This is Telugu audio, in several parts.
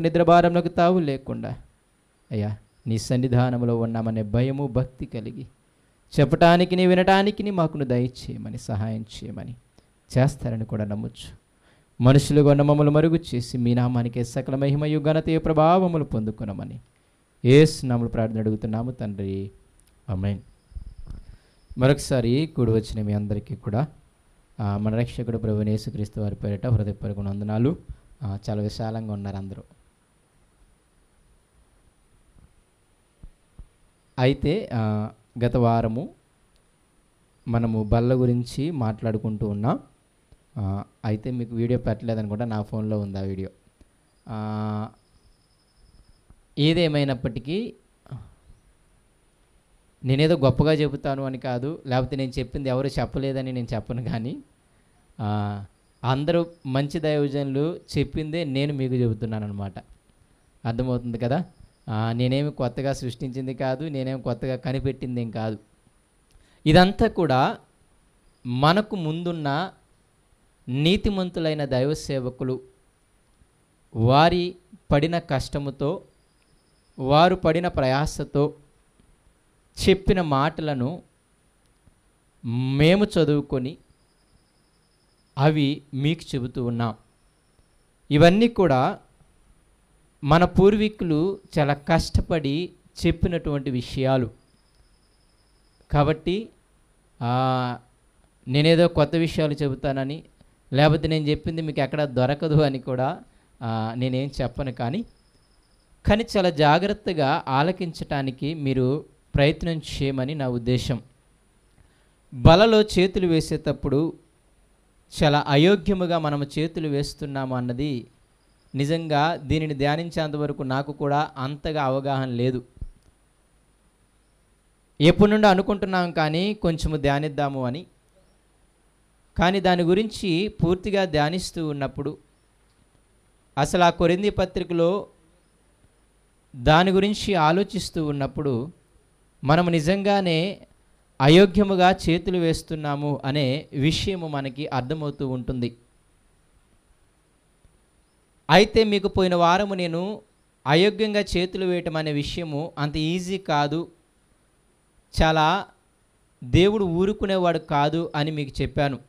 నిద్రభారంలోకి తావు లేకుండా అయ్యా నీ సన్నిధానంలో ఉన్నామనే భయము భక్తి కలిగి చెప్పటానికి నీ వినటానికి నీ మాకును దయచేయమని సహాయం చేయమని చేస్తారని కూడా నమ్మొచ్చు. మనుషులు కొన్న మమ్మల్ని మరుగు చేసి మీ నామానికి సకల మహిమయు ఘనత ప్రభావములు పొందుకున్నామని యేసు నామములో ప్రార్థన అడుగుతున్నాము తండ్రి, ఆమేన్. మరొకసారి కూడి వచ్చిన మీ అందరికీ కూడా మన రక్షకుడు ప్రభువైన యేసుక్రీస్తు వారి పేరిట హృదయపూర్వక వందనాలు. చాలా విశాలంగా ఉన్నారు అందరూ. అయితే గత వారము మనము బల్ల గురించి మాట్లాడుకుంటూ ఉన్నాం. అయితే మీకు వీడియో పెట్టలేదనుకుంటా, నా ఫోన్లో ఉంది ఆ వీడియో. ఏదేమైనప్పటికీ నేనేదో గొప్పగా చెబుతాను అని కాదు, లేకపోతే నేను చెప్పింది ఎవరు చెప్పలేదని నేను చెప్పను, కానీ అందరూ మంచి దైవజనులు చెప్పిందే నేను మీకు చెబుతున్నాను అనమాట. అర్థమవుతుంది కదా. నేనేమి కొత్తగా సృష్టించింది కాదు, నేనేమి కొత్తగా కనిపెట్టింది ఏం కాదు. ఇదంతా కూడా మనకు ముందున్న నీతిమంతులైన దైవ సేవకులు వారి పడిన కష్టముతో, వారు పడిన ప్రయాసతో చెప్పిన మాటలను మేము చదువుకొని అవి మీకు చెబుతూ ఉన్నాం. ఇవన్నీ కూడా మన పూర్వీకులు చాలా కష్టపడి చెప్పినటువంటి విషయాలు. కాబట్టి నేనేదో కొత్త విషయాలు చెబుతానని, లేకపోతే నేను చెప్పింది మీకు ఎక్కడ దొరకదు అని కూడా నేనేం చెప్పను, కానీ చాలా జాగ్రత్తగా ఆలకించటానికి మీరు ప్రయత్నం చేయమని నా ఉద్దేశం. బలలో చేతులు వేసేటప్పుడు చాలా అయోగ్యముగా మనము చేతులు వేస్తున్నాము అన్నది నిజంగా దీనిని ధ్యానించేంతవరకు నాకు కూడా అంతగా అవగాహన లేదు. ఎప్పటి నుండి అనుకుంటున్నాం కానీ కొంచెము ధ్యానిద్దాము అని. కానీ దాని గురించి పూర్తిగా ధ్యానిస్తూ ఉన్నప్పుడు అసలు ఆ కొరింథీ పత్రికలో దాని గురించి ఆలోచిస్తూ ఉన్నప్పుడు మనము నిజంగానే అయోగ్యముగా చేతులు వేస్తున్నాము అనే విషయము మనకి అర్థమవుతూ ఉంటుంది. అయితే మీకు పోయిన వారము నేను అయోగ్యంగా చేతులు వేయటం అనే విషయము అంత ఈజీ కాదు, చాలా దేవుడు ఊరుకునేవాడు కాదు అని మీకు చెప్పాను.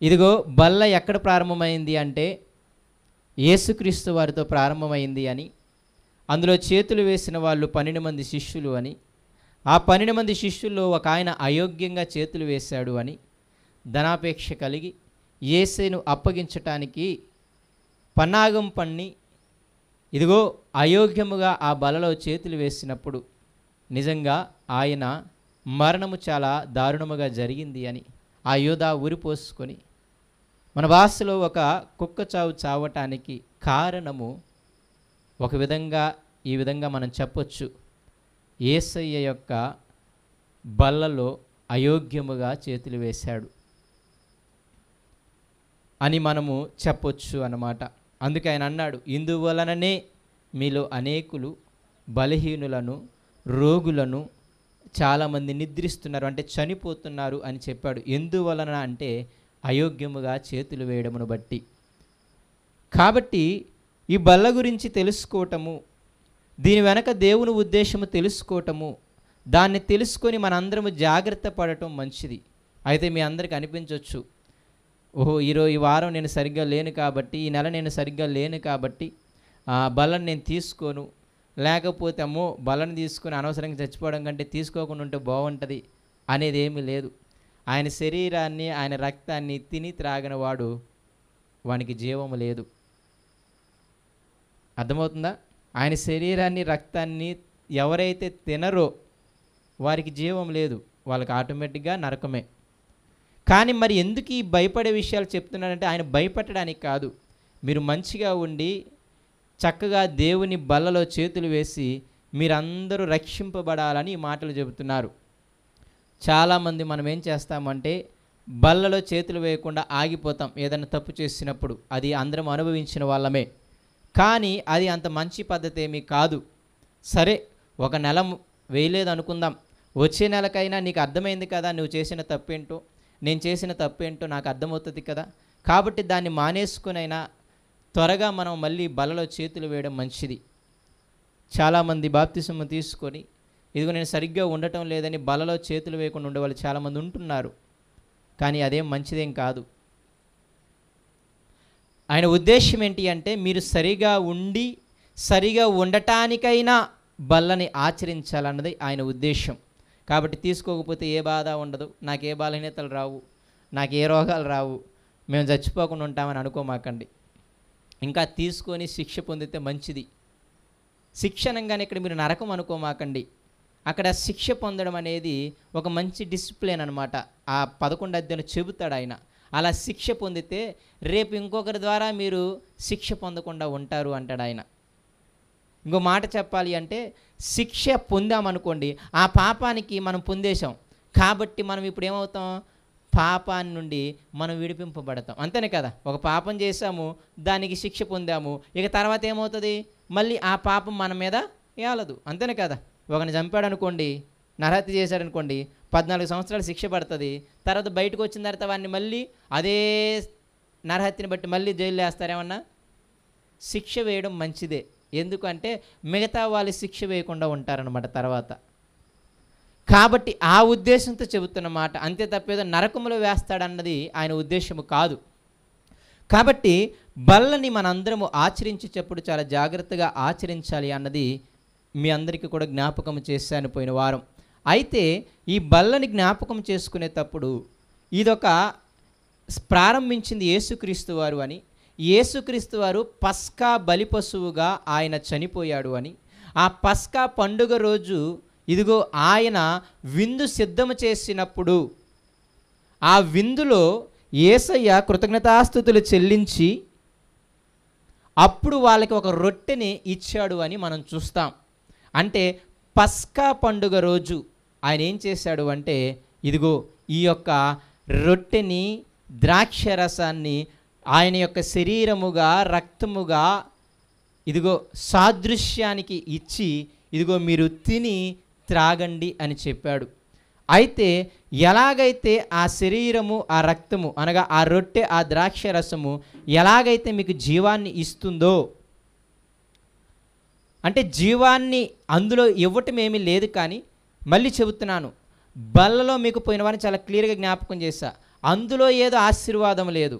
ఇదిగో బల్ల ఎక్కడ ప్రారంభమైంది అంటే యేసుక్రీస్తు వారితో ప్రారంభమైంది అని, అందులో చేతులు వేసిన వాళ్ళు 12 మంది శిష్యులు అని, ఆ 12 మంది శిష్యుల్లో ఒక ఆయన అయోగ్యంగా చేతులు వేశాడు అని, ధనాపేక్ష కలిగి యేసును అప్పగించటానికి పన్నాగం పన్ని ఇదిగో అయోగ్యముగా ఆ బలలో చేతులు వేసినప్పుడు నిజంగా ఆయన మరణము చాలా దారుణముగా జరిగింది అని ఆ యోధ ఉరిపోసుకొని మన భాషలో ఒక కుక్క చావు చావటానికి కారణము ఒక విధంగా ఈ విధంగా మనం చెప్పొచ్చు, యేసయ్య యొక్క బల్లలో అయోగ్యముగా చేతులు వేశాడు అని మనము చెప్పొచ్చు అన్నమాట. అందుకే ఆయన అన్నాడు, ఇందువలననే మీలో అనేకులు బలహీనులను, రోగులను, చాలామంది నిద్రిస్తున్నారు అంటే చనిపోతున్నారు అని చెప్పాడు. ఎందువలన అంటే అయోగ్యముగా చేతులు వేయడమును బట్టి. కాబట్టి ఈ బల్ల గురించి తెలుసుకోవటము, దీని వెనక దేవుని ఉద్దేశము తెలుసుకోవటము, దాన్ని తెలుసుకొని మనందరము జాగ్రత్త పడటం మంచిది. అయితే మీ అందరికీ అనిపించవచ్చు, ఓహో ఈ వారం నేను సరిగ్గా లేను కాబట్టి, ఈ నెల నేను సరిగ్గా లేను కాబట్టి బలను నేను తీసుకోను, లేకపోతే అమ్మో బలను తీసుకొని అనవసరంగా చచ్చిపోవడం కంటే తీసుకోకుండా ఉంటే బాగుంటుంది అనేది ఏమీ లేదు. ఆయన శరీరాన్ని, ఆయన రక్తాన్ని తిని త్రాగిన వాడు వానికి జీవము లేదు. అర్థమవుతుందా? ఆయన శరీరాన్ని, రక్తాన్ని ఎవరైతే తినరో వారికి జీవం లేదు, వాళ్ళకి ఆటోమేటిక్గా నరకమే. కానీ మరి ఎందుకు ఈ భయపడే విషయాలు చెప్తున్నానంటే ఆయన భయపెట్టడానికి కాదు, మీరు మంచిగా ఉండి చక్కగా దేవుని బల్లలో చేతులు వేసి మీరందరూ రక్షింపబడాలని ఈ మాటలు చెబుతున్నారు. చాలామంది మనం ఏం చేస్తామంటే బల్లలో చేతులు వేయకుండా ఆగిపోతాం ఏదైనా తప్పు చేసినప్పుడు. అది అందరం అనుభవించిన వాళ్ళమే, కానీ అది అంత మంచి పద్ధతి ఏమీ కాదు. సరే, ఒక నెల వేయలేదు అనుకుందాం, వచ్చే నెలకైనా నీకు అర్థమైంది కదా నువ్వు చేసిన తప్పేంటో, నేను చేసిన తప్పేంటో నాకు అర్థమవుతుంది కదా, కాబట్టి దాన్ని మానేసుకునైనా త్వరగా మనం మళ్ళీ బలలో చేతులు వేయడం మంచిది. చాలామంది బాప్తిసము తీసుకొని ఇదిగో నేను సరిగ్గా ఉండటం లేదని బలలో చేతులు వేయకుండా ఉండేవాళ్ళు చాలామంది ఉంటున్నారు. కానీ అదేం మంచిదేం కాదు. ఆయన ఉద్దేశం ఏంటి అంటే మీరు సరిగా ఉండి సరిగా ఉండటానికైనా బల్లని ఆచరించాలన్నది ఆయన ఉద్దేశం. కాబట్టి తీసుకోకపోతే ఏ బాధ ఉండదు, నాకు ఏ బలహీనతలు రావు, నాకు ఏ రోగాలు రావు, మేము చచ్చిపోకుండా ఉంటామని అనుకోమాకండి. ఇంకా తీసుకొని శిక్ష పొందితే మంచిది. శిక్ష అనగానే ఇక్కడ మీరు నరకం అనుకోమాకండి. అక్కడ శిక్ష పొందడం అనేది ఒక మంచి డిసిప్లిన్ అనమాట. ఆ 11 అధ్యాయం చెబుతాడు ఆయన. అలా శిక్ష పొందితే రేపు ఇంకొకరి ద్వారా మీరు శిక్ష పొందకుండా ఉంటారు అంటాడు ఆయన. ఇంకో మాట చెప్పాలి అంటే శిక్ష పొందామనుకోండి, ఆ పాపానికి మనం పొందేశాం కాబట్టి మనం ఇప్పుడు ఏమవుతాం, పాపాన్ని నుండి మనం విడిపింపబడతాం. అంతేనే కదా, ఒక పాపం చేశాము, దానికి శిక్ష పొందాము, ఇక తర్వాత ఏమవుతుంది, మళ్ళీ ఆ పాపం మన మీద ఏలదు. అంతేనే కదా, ఒకరిని చంపాడు అనుకోండి, నరహత్య చేశాడు అనుకోండి, 14 సంవత్సరాలు శిక్ష పడుతుంది. తర్వాత బయటకు వచ్చిన తర్వాత వాడిని మళ్ళీ అదే నరహత్యని బట్టి మళ్ళీ జైల్లో వేస్తారేమన్నా? శిక్ష వేయడం మంచిదే. ఎందుకంటే మిగతా వాళ్ళు శిక్ష వేయకుండా ఉంటారనమాట తర్వాత. కాబట్టి ఆ ఉద్దేశంతో చెబుతున్నమాట, అంతే తప్పేదో నరకములో వేస్తాడన్నది ఆయన ఉద్దేశము కాదు. కాబట్టి బల్లని మనందరము ఆచరించేటప్పుడు చాలా జాగ్రత్తగా ఆచరించాలి అన్నది మీ అందరికీ కూడా జ్ఞాపకం చేశాను పోయిన వారం. అయితే ఈ బల్లని జ్ఞాపకం చేసుకునేటప్పుడు ఇదొక ప్రారంభించింది యేసుక్రీస్తు వారు అని, యేసుక్రీస్తు వారు పస్కా బలి పశువుగా ఆయన చనిపోయాడు అని, ఆ పస్కా పండుగ రోజు ఇదిగో ఆయన విందు సిద్ధము చేసినప్పుడు ఆ విందులో యేసయ్య కృతజ్ఞతాస్తుతులు చెల్లించి అప్పుడు వాళ్ళకి ఒక రొట్టెని ఇచ్చాడు అని మనం చూస్తాం. అంటే పస్కా పండుగ రోజు ఆయన ఏం చేశాడు అంటే ఇదిగో ఈ యొక్క రొట్టెని ద్రాక్షరసాన్ని ఆయన యొక్క శరీరముగా రక్తముగా ఇదిగో సాదృశ్యానికి ఇచ్చి ఇదిగో మీరు తిని త్రాగండి అని చెప్పాడు. అయితే ఎలాగైతే ఆ శరీరము ఆ రక్తము అనగా ఆ రొట్టె ఆ ద్రాక్షరసము ఎలాగైతే మీకు జీవాన్ని ఇస్తుందో, అంటే జీవాన్ని అందులో ఇవ్వటం ఏమీ లేదు. కానీ మళ్ళీ చెబుతున్నాను, బల్లలో మీకు పోయిన వారిని చాలా క్లియర్గా జ్ఞాపకం చేశా, అందులో ఏదో ఆశీర్వాదం లేదు.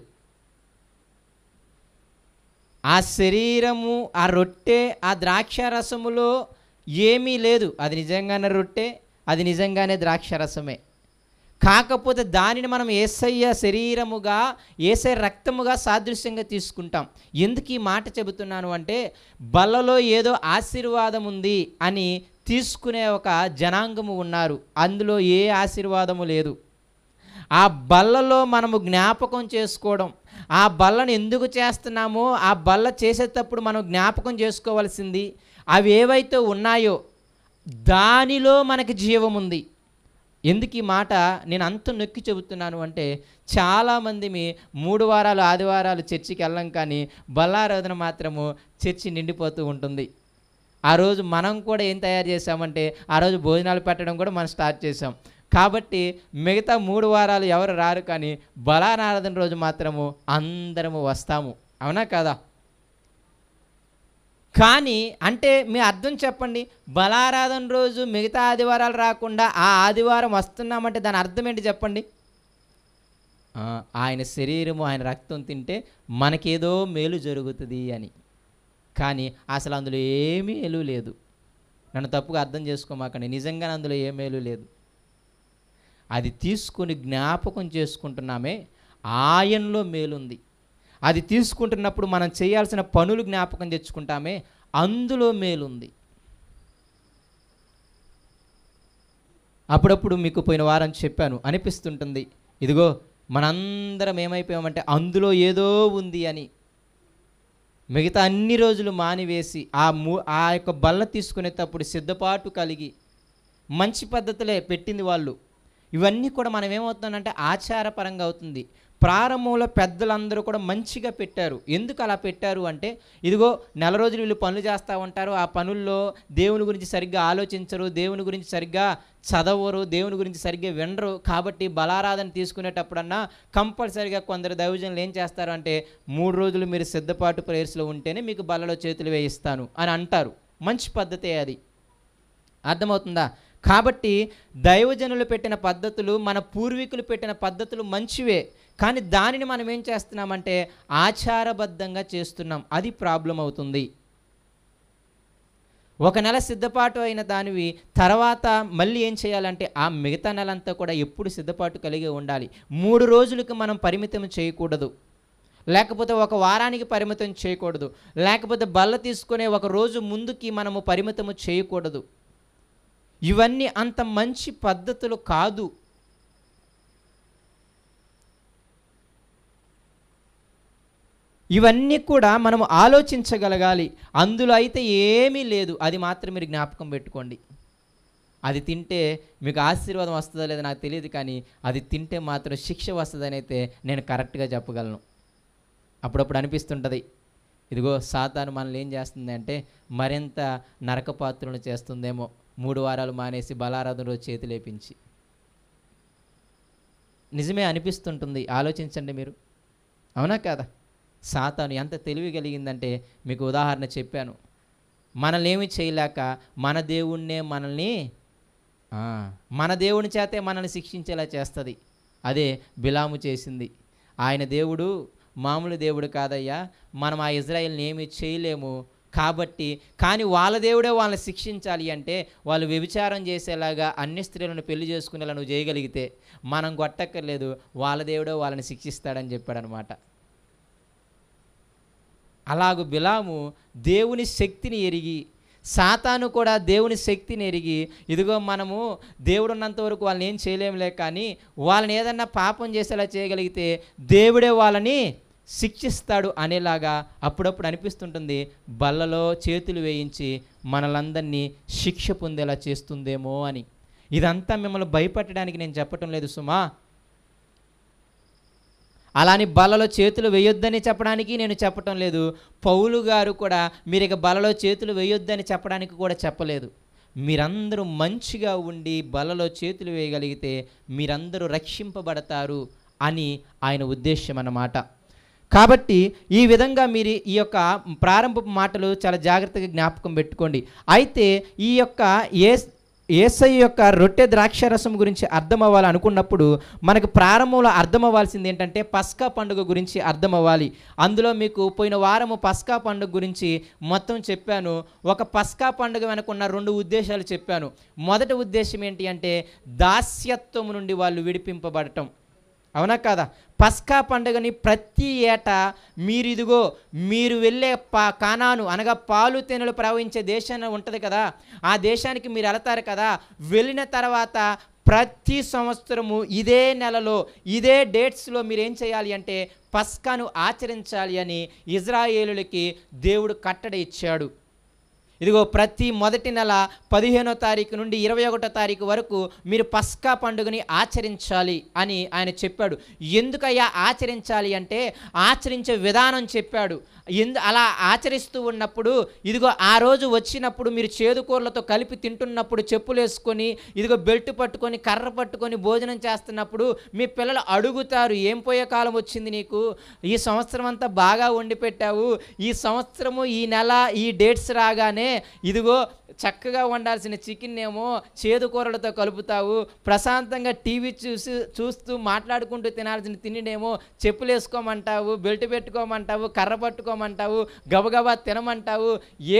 ఆ శరీరము ఆ రొట్టె ఆ ద్రాక్షరసములో ఏమీ లేదు. అది నిజంగానే రొట్టె, అది నిజంగానే ద్రాక్షరసమే. కాకపోతే దానిని మనం యేసయ్య శరీరముగా యేసయ్య రక్తముగా సాదృశ్యంగా తీసుకుంటాం. ఎందుకు ఈ మాట చెబుతున్నాను అంటే బల్లలో ఏదో ఆశీర్వాదం ఉంది అని తీసుకునే ఒక జనాంగము ఉన్నారు, అందులో ఏ ఆశీర్వాదము లేదు. ఆ బల్లలో మనము జ్ఞాపకం చేసుకోవడం, ఆ బల్లను ఎందుకు చేస్తున్నామో ఆ బల్ల చేసేటప్పుడు మనం జ్ఞాపకం చేసుకోవాల్సింది అవి ఏవైతే ఉన్నాయో దానిలో మనకి జీవం ఉంది. ఎందుకు ఈ మాట నేను అంత నొక్కి చెబుతున్నాను అంటే చాలామంది 3 వారాలు ఆదివారాలు చర్చికి వెళ్ళం, కానీ బల్లారాధన మాత్రము చర్చి నిండిపోతూ ఉంటుంది. ఆ రోజు మనం కూడా ఏం తయారు చేసామంటే ఆ రోజు భోజనాలు పెట్టడం కూడా మనం స్టార్ట్ చేసాం. కాబట్టి మిగతా 3 వారాలు ఎవరు రారు, కానీ బలారాధన రోజు మాత్రము అందరము వస్తాము. అవునా కదా? కానీ అంటే మీ అర్థం చెప్పండి, బలారాధన రోజు మిగతా ఆదివారాలు రాకుండా ఆ ఆదివారం వస్తున్నామంటే దాని అర్థం ఏంటి చెప్పండి? ఆయన శరీరము ఆయన రక్తం తింటే మనకేదో మేలు జరుగుతుంది అని. కానీ అసలు అందులో ఏ మేలు లేదు. నన్ను తప్పుగా అర్థం చేసుకోమాకండి, నిజంగానే అందులో ఏ మేలు లేదు. అది తీసుకుని జ్ఞాపకం చేసుకుంటున్నామే, ఆయనలో మేలుంది. అది తీసుకుంటున్నప్పుడు మనం చేయాల్సిన పనులు జ్ఞాపకం తెచ్చుకుంటామే, అందులో మేలుంది. అప్పుడప్పుడు మీకు పోయిన వారం చెప్పాను, అనిపిస్తుంటుంది ఇదిగో మనందరం ఏమైపోయామంటే అందులో ఏదో ఉంది అని. మిగతా అన్ని రోజులు మానివేసి ఆ యొక్క బల్ల తీసుకునేటప్పుడు సిద్ధపాటు కలిగి మంచి పద్ధతులే పెట్టింది వాళ్ళు. ఇవన్నీ కూడా మనం ఏమవుతుందంటే ఆచారపరంగా అవుతుంది. ప్రారంభంలో పెద్దలందరూ కూడా మంచిగా పెట్టారు. ఎందుకు అలా పెట్టారు అంటే, ఇదిగో నెల రోజులు వీళ్ళు పనులు చేస్తూ ఉంటారు, ఆ పనుల్లో దేవుని గురించి సరిగ్గా ఆలోచించరు, దేవుని గురించి సరిగ్గా చదవరు, దేవుని గురించి సరిగ్గా వినరు. కాబట్టి బలారాధన తీసుకునేటప్పుడన్నా కంపల్సరిగా కొందరు దైవజనులు ఏం చేస్తారు అంటే, 3 రోజులు మీరు సిద్ధపాటు ప్రేయర్స్లో ఉంటేనే మీకు బలలో చేతులు వేయిస్తాను అని అంటారు. మంచి పద్ధతే అది. అర్థమవుతుందా? కాబట్టి దైవజనులు పెట్టిన పద్ధతులు, మన పూర్వీకులు పెట్టిన పద్ధతులు మంచివే, కానీ దానిని మనం ఏం చేస్తున్నామంటే ఆచారబద్ధంగా చేస్తున్నాం. అది ప్రాబ్లం అవుతుంది. 1 నెల సిద్ధపాటు అయిన దానివి తర్వాత మళ్ళీ ఏం చేయాలంటే ఆ మిగతా నెలంతా కూడా ఎప్పుడు సిద్ధపాటు కలిగి ఉండాలి. 3 రోజులకు మనం పరిమితం చేయకూడదు, లేకపోతే 1 వారానికి పరిమితం చేయకూడదు, లేకపోతే బల్ల తీసుకునే 1 రోజు ముందుకి మనము పరిమితము చేయకూడదు. ఇవన్నీ అంత మంచి పద్ధతులు కాదు. ఇవన్నీ కూడా మనము ఆలోచించగలగాలి. అందులో అయితే ఏమీ లేదు, అది మాత్రం మీరు జ్ఞాపకం పెట్టుకోండి. అది తింటే మీకు ఆశీర్వాదం వస్తుందో లేదో నాకు తెలియదు, కానీ అది తింటే మాత్రం శిక్ష వస్తుందని అయితే నేను కరెక్ట్గా చెప్పగలను. అప్పుడప్పుడు అనిపిస్తుంటుంది, ఇదిగో సాతాను మనల్ని ఏం చేస్తుంది అంటే మరింత నరకపాత్రలను చేస్తుందేమో, 3 వారాలు మానేసి బలారాధన రోజు చేతులేపించి. నిజమే అనిపిస్తుంటుంది, ఆలోచించండి మీరు, అవునా కాదా? సాతాను ఎంత తెలివి కలిగిందంటే మీకు ఉదాహరణ చెప్పాను. మనల్ని ఏమి చేయలేక మన దేవుణ్ణే మన దేవుని చేతే మనల్ని శిక్షించేలా చేస్తుంది. అదే బిలాము చేసింది. ఆయన దేవుడు మామూలు దేవుడు కాదయ్యా, మనం ఆ ఇజ్రాయిల్ని ఏమీ చేయలేము, కాబట్టి కానీ వాళ్ళ దేవుడే వాళ్ళని శిక్షించాలి అంటే వాళ్ళు వ్యభిచారం చేసేలాగా అన్ని స్త్రీలను పెళ్లి చేసుకునేలా నువ్వు చేయగలిగితే మనం కొట్టక్కర్లేదు, వాళ్ళ దేవుడే వాళ్ళని శిక్షిస్తాడని చెప్పాడనమాట. అలాగూ బిలాము దేవుని శక్తిని ఎరిగి, సాతాను కూడా దేవుని శక్తిని ఎరిగి, ఇదిగో మనము దేవుడు ఉన్నంత వరకు వాళ్ళని ఏం చేయలేములే, కానీ వాళ్ళని ఏదన్నా పాపం చేసేలా చేయగలిగితే దేవుడే వాళ్ళని శిక్షిస్తాడు అనేలాగా అప్పుడప్పుడు అనిపిస్తుంటుంది. బల్లలో చేతులు వేయించి మనలందరినీ శిక్ష పొందేలా చేస్తుందేమో అని. ఇదంతా మిమ్మల్ని భయపెట్టడానికి నేను చెప్పటం లేదు సుమా, అలాని బలలో చేతులు వేయొద్దని చెప్పడానికి నేను చెప్పటం లేదు. పౌలు గారు కూడా మీరు ఇక బలలో చేతులు వేయొద్దని చెప్పడానికి కూడా చెప్పలేదు. మీరందరూ మంచిగా ఉండి బలలో చేతులు వేయగలిగితే మీరందరూ రక్షింపబడతారు అని ఆయన ఉద్దేశం అన్నమాట. కాబట్టి ఈ విధంగా మీరు ఈ యొక్క ప్రారంభపు మాటలు చాలా జాగ్రత్తగా జ్ఞాపకం పెట్టుకోండి. అయితే ఈ యొక్క యేసయ్య యొక్క రొట్టె ద్రాక్షారసం గురించి అర్థం అవ్వాలి అనుకున్నప్పుడు మనకు ప్రారంభంలో అర్థం అవ్వాల్సింది ఏంటంటే పస్కా పండుగ గురించి అర్థం అవ్వాలి. అందులో మీకు పోయిన వారము పస్కా పండుగ గురించి మొత్తం చెప్పాను. ఒక పస్కా పండుగ వెనుకున్న 2 ఉద్దేశాలు చెప్పాను. మొదటి ఉద్దేశం ఏంటి అంటే దాస్యత్వం నుండి వాళ్ళు విడిపింపబడటం, అవునా కాదా? పస్కా పండుగని ప్రతి ఏటా మీరు వెళ్ళే కానాను అనగా పాలు తేనెలు ప్రవహించే దేశాన్ని ఉంటుంది కదా, ఆ దేశానికి మీరు వెళతారు కదా. వెళ్ళిన తర్వాత ప్రతి సంవత్సరము ఇదే నెలలో ఇదే డేట్స్లో మీరు ఏం చేయాలి అంటే పస్కాను ఆచరించాలి అని ఇజ్రాయేలులకి దేవుడు కట్టడ ఇచ్చాడు. ఇదిగో ప్రతి మొదటి నెల 15వ తారీఖు నుండి 21వ తారీఖు వరకు మీరు పస్కా పండుగని ఆచరించాలి అని ఆయన చెప్పాడు. ఎందుకయ్యా ఆచరించాలి అంటే ఆచరించే విధానం చెప్పాడు. అలా ఆచరిస్తూ ఉన్నప్పుడు ఇదిగో ఆ రోజు వచ్చినప్పుడు మీరు చేదుకూరలతో కలిపి తింటున్నప్పుడు చెప్పులు వేసుకొని ఇదిగో బెల్ట్ పట్టుకొని కర్ర పట్టుకొని భోజనం చేస్తున్నప్పుడు మీ పిల్లలు అడుగుతారు, ఏం పోయే కాలం వచ్చింది నీకు, ఈ సంవత్సరం అంతా బాగా వండి పెట్టావు, ఈ సంవత్సరము ఈ నెల ఈ డేట్స్ రాగానే ఇదిగో చక్కగా వండాల్సిన చికెన్ ఏమో చేదుకూరలతో కలుపుతావు, ప్రశాంతంగా టీవీ చూస్తూ మాట్లాడుకుంటూ తినాల్సిన తిండినేమో చెప్పులు వేసుకోమంటావు, బెల్ట్ పెట్టుకోమంటావు, కర్ర పట్టుకోమంటావు, గబగబా తినమంటావు.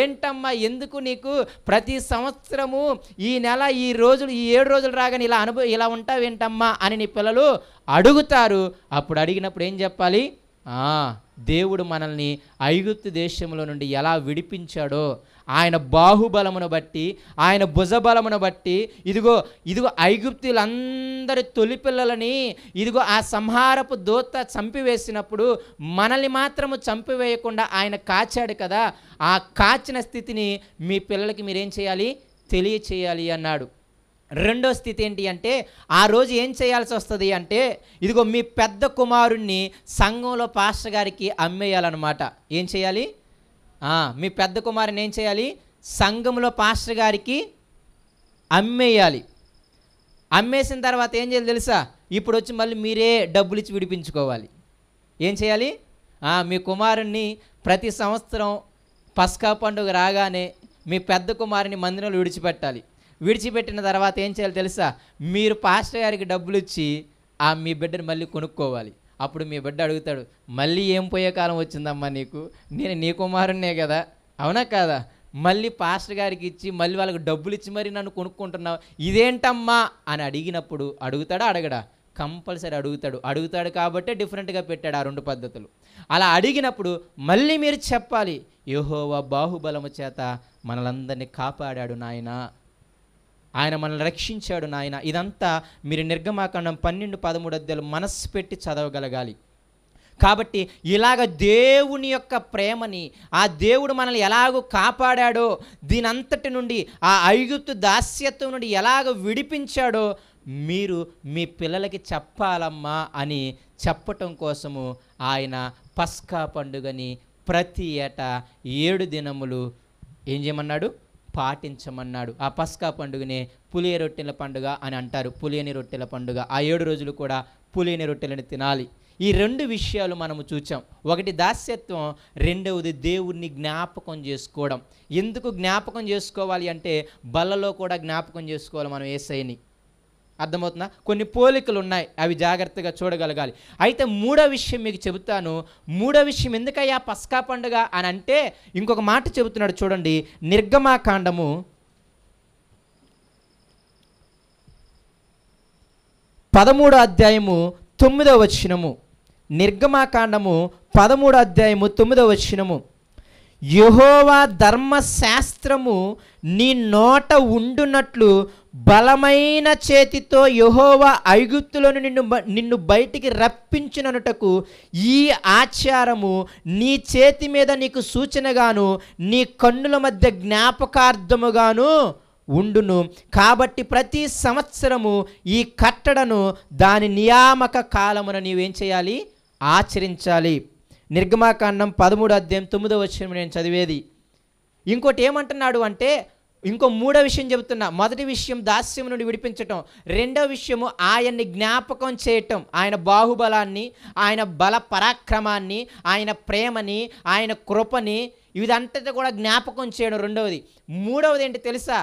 ఏంటమ్మా ఎందుకు నీకు ప్రతి సంవత్సరము ఈ నెల ఈ రోజులు ఈ 7 రోజులు రాగానే ఇలా ఉంటావేంటమ్మా అని నీ పిల్లలు అడుగుతారు. అప్పుడు అడిగినప్పుడు ఏం చెప్పాలి? దేవుడు మనల్ని ఐగుప్తు దేశంలో నుండి ఎలా విడిపించాడో ఆయన బాహుబలమును బట్టి ఆయన భుజబలమును బట్టి ఇదిగో ఐగుప్తులందరి తొలి పిల్లలని ఇదిగో ఆ సంహారపు దూత చంపివేసినప్పుడు మనల్ని మాత్రము చంపివేయకుండా ఆయన కాచాడు కదా. ఆ కాచిన స్థితిని మీ పిల్లలకి మీరేం చేయాలి? తెలియచేయాలి అన్నాడు. రెండో స్థితి ఏంటి అంటే ఆ రోజు ఏం చేయాల్సి వస్తుంది అంటే ఇదిగో మీ పెద్ద కుమారుణ్ణి సంఘంలో పాస్టర్ గారికి అమ్మేయాలన్నమాట. ఏం చేయాలి? మీ పెద్ద కుమారుని ఏం చేయాలి? సంఘంలో పాస్టర్ గారికి అమ్మేయాలి. అమ్మేసిన తర్వాత ఏం చేయాలి తెలుసా? ఇప్పుడు వచ్చి మళ్ళీ మీరే డబ్బులు ఇచ్చి విడిపించుకోవాలి. ఏం చేయాలి? మీ కుమారుణ్ణి ప్రతి సంవత్సరం పస్కా పండుగ రాగానే మీ పెద్ద కుమారుని మందిరంలో విడిచిపెట్టాలి. విడిచిపెట్టిన తర్వాత ఏం చేయాలి తెలుసా? మీరు పాస్టర్ గారికి డబ్బులు ఇచ్చి మీ బిడ్డను మళ్ళీ కొనుక్కోవాలి. అప్పుడు మీ బిడ్డ అడుగుతాడు, మళ్ళీ ఏం పోయే కాలం వచ్చిందమ్మా నీకు? నేను నీ కుమారుణ్ణే కదా, అవునా కాదా? మళ్ళీ పాస్టర్ గారికి ఇచ్చి మళ్ళీ వాళ్ళకి డబ్బులు ఇచ్చి మరి నన్ను కొనుక్కుంటున్నావు, ఇదేంటమ్మా అని అడిగినప్పుడు అడుగుతాడా అడగడా? కంపల్సరీ అడుగుతాడు కాబట్టే డిఫరెంట్గా పెట్టాడు ఆ 2 పద్ధతులు. అలా అడిగినప్పుడు మళ్ళీ మీరు చెప్పాలి, యెహోవా బాహుబలము చేత మనలందరినీ కాపాడాడు నాయన, ఆయన మనల్ని రక్షించాడు నాయన. ఇదంతా మీరు నిర్గమాకాండం 12-13 అధ్యాయాలు మనస్సు పెట్టి చదవగలగాలి. కాబట్టి ఇలాగ దేవుని యొక్క ప్రేమని, ఆ దేవుడు మనల్ని ఎలాగో కాపాడాడో, దీనంతటి నుండి ఆ ఐగుప్తు దాస్యత్వం నుండి ఎలాగ విడిపించాడో మీరు మీ పిల్లలకి చెప్పాలమ్మా అని చెప్పటం కోసము ఆయన పస్కా పండుగని ప్రతి ఏటా 7 దినములు ఏం చేయమన్నాడు? పాటించమన్నాడు. ఆ పస్కా పండుగనే పులియ రొట్టెల పండుగ అని అంటారు. పులియని రొట్టెల పండుగ. ఆ 7 రోజులు కూడా పులియని రొట్టెలను తినాలి. ఈ 2 విషయాలు మనము చూచాం. ఒకటి దాస్యత్వం, రెండవది దేవుణ్ణి జ్ఞాపకం చేసుకోవడం. ఎందుకు జ్ఞాపకం చేసుకోవాలి అంటే బల్లలో కూడా జ్ఞాపకం చేసుకోవాలి మనం యేసయ్యని. అర్థమవుతుందా? కొన్ని పోలికలు ఉన్నాయి, అవి జాగ్రత్తగా చూడగలగాలి. అయితే 3వ విషయం మీకు చెబుతాను. 3వ విషయం ఎందుకయ్యా పస్కా పండుగ అని అంటే ఇంకొక మాట చెబుతున్నాడు చూడండి. నిర్గమాకాండము 13వ అధ్యాయము 9వ వచనము. నిర్గమాకాండము 13వ అధ్యాయము 9వ వచనము. యెహోవా ధర్మశాస్త్రము నీ నోట ఉండునట్లు బలమైన చేతితో యెహోవా ఐగుప్తులోని నిన్ను బయటికి రప్పించిననుటకు ఈ ఆచారము నీ చేతి మీద నీకు సూచనగాను నీ కన్నుల మధ్య జ్ఞాపకార్థముగాను ఉండును. కాబట్టి ప్రతి సంవత్సరము ఈ కట్టడను దాని నియామక కాలమున నీవేం చేయాలి? ఆచరించాలి. నిర్గమాకాండం 13వ అధ్యాయం 9వ వచనం నేను చదివేది. ఇంకోటి ఏమంటున్నాడు అంటే ఇంకో 3వ విషయం చెబుతున్నా. మొదటి విషయం దాస్యం నుండి విడిపించటం, రెండవ విషయము ఆయన్ని జ్ఞాపకం చేయటం, ఆయన బాహుబలాన్ని, ఆయన బల పరాక్రమాన్ని, ఆయన ప్రేమని, ఆయన కృపని, ఇదంతా కూడా జ్ఞాపకం చేయడం రెండవది. మూడవది ఏంటి తెలుసా?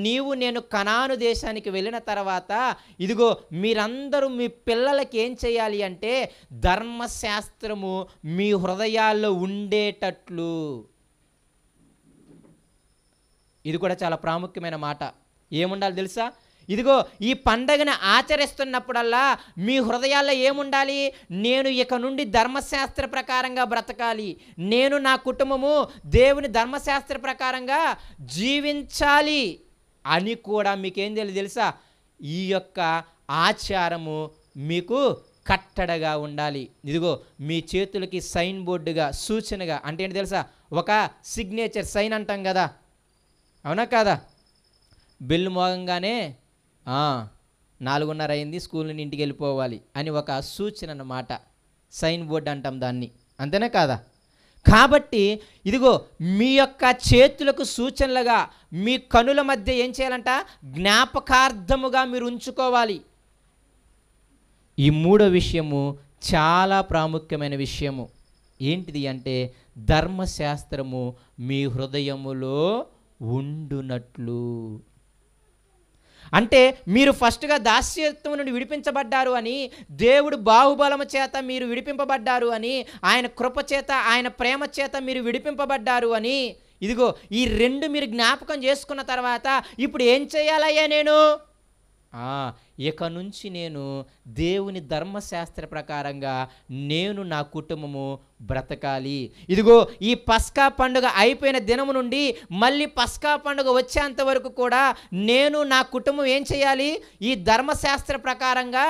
నేను కనాను దేశానికి వెళ్ళిన తర్వాత ఇదిగో మీరందరూ మీ పిల్లలకి ఏం చేయాలి అంటే ధర్మశాస్త్రము మీ హృదయాల్లో ఉండేటట్లు. ఇది కూడా చాలా ప్రాముఖ్యమైన మాట. ఏముండాలి తెలుసా? ఇదిగో ఈ పండగను ఆచరిస్తున్నప్పుడల్లా మీ హృదయాల్లో ఏముండాలి? నేను ఇక నుండి ధర్మశాస్త్ర ప్రకారంగా బ్రతకాలి, నేను నా కుటుంబము దేవుని ధర్మశాస్త్ర ప్రకారంగా జీవించాలి అని కూడా మీకేం తెలియదు తెలుసా? ఈ యొక్క ఆచారము మీకు కట్టడగా ఉండాలి. ఇదిగో మీ చేతులకి సైన్ బోర్డుగా, సూచనగా. అంటే ఏంటి తెలుసా? ఒక సిగ్నేచర్, సైన్ అంటాం కదా, అవునా కాదా? బెల్లు మోగంగానే 4:30 అయింది, స్కూల్ నుండి ఇంటికి వెళ్ళిపోవాలి అని ఒక సూచన అన్నమాట. సైన్ బోర్డ్ అంటాం దాన్ని, అంతేనా కాదా? కాబట్టి ఇదిగో మీ యొక్క చేతులకు సూచనలుగా, మీ కనుల మధ్య ఏం చేయాలంట? జ్ఞాపకార్థముగా మీరు ఉంచుకోవాలి. ఈ 3వ విషయము చాలా ప్రాముఖ్యమైన విషయము. ఏంటిది అంటే ధర్మశాస్త్రము మీ హృదయములో ఉండునట్లు. అంటే మీరు ఫస్ట్గా దాస్యత్వం నుండి విడిపించబడ్డారు అని, దేవుడు బాహుబలము చేత మీరు విడిపింపబడ్డారు అని, ఆయన కృప చేత, ఆయన ప్రేమ చేత మీరు విడిపింపబడ్డారు అని, ఇదిగో ఈ 2 మీరు జ్ఞాపకం చేసుకున్న తర్వాత ఇప్పుడు ఏం చేయాలయ్యా? ఇక నుంచి నేను దేవుని ధర్మశాస్త్ర ప్రకారంగా నేను నా కుటుంబము బ్రతకాలి. ఇదిగో ఈ పస్కా పండుగ అయిపోయిన దినము నుండి మళ్ళీ పస్కా పండుగ వచ్చేంత వరకు కూడా నేను నా కుటుంబం ఏం చేయాలి? ఈ ధర్మశాస్త్ర ప్రకారంగా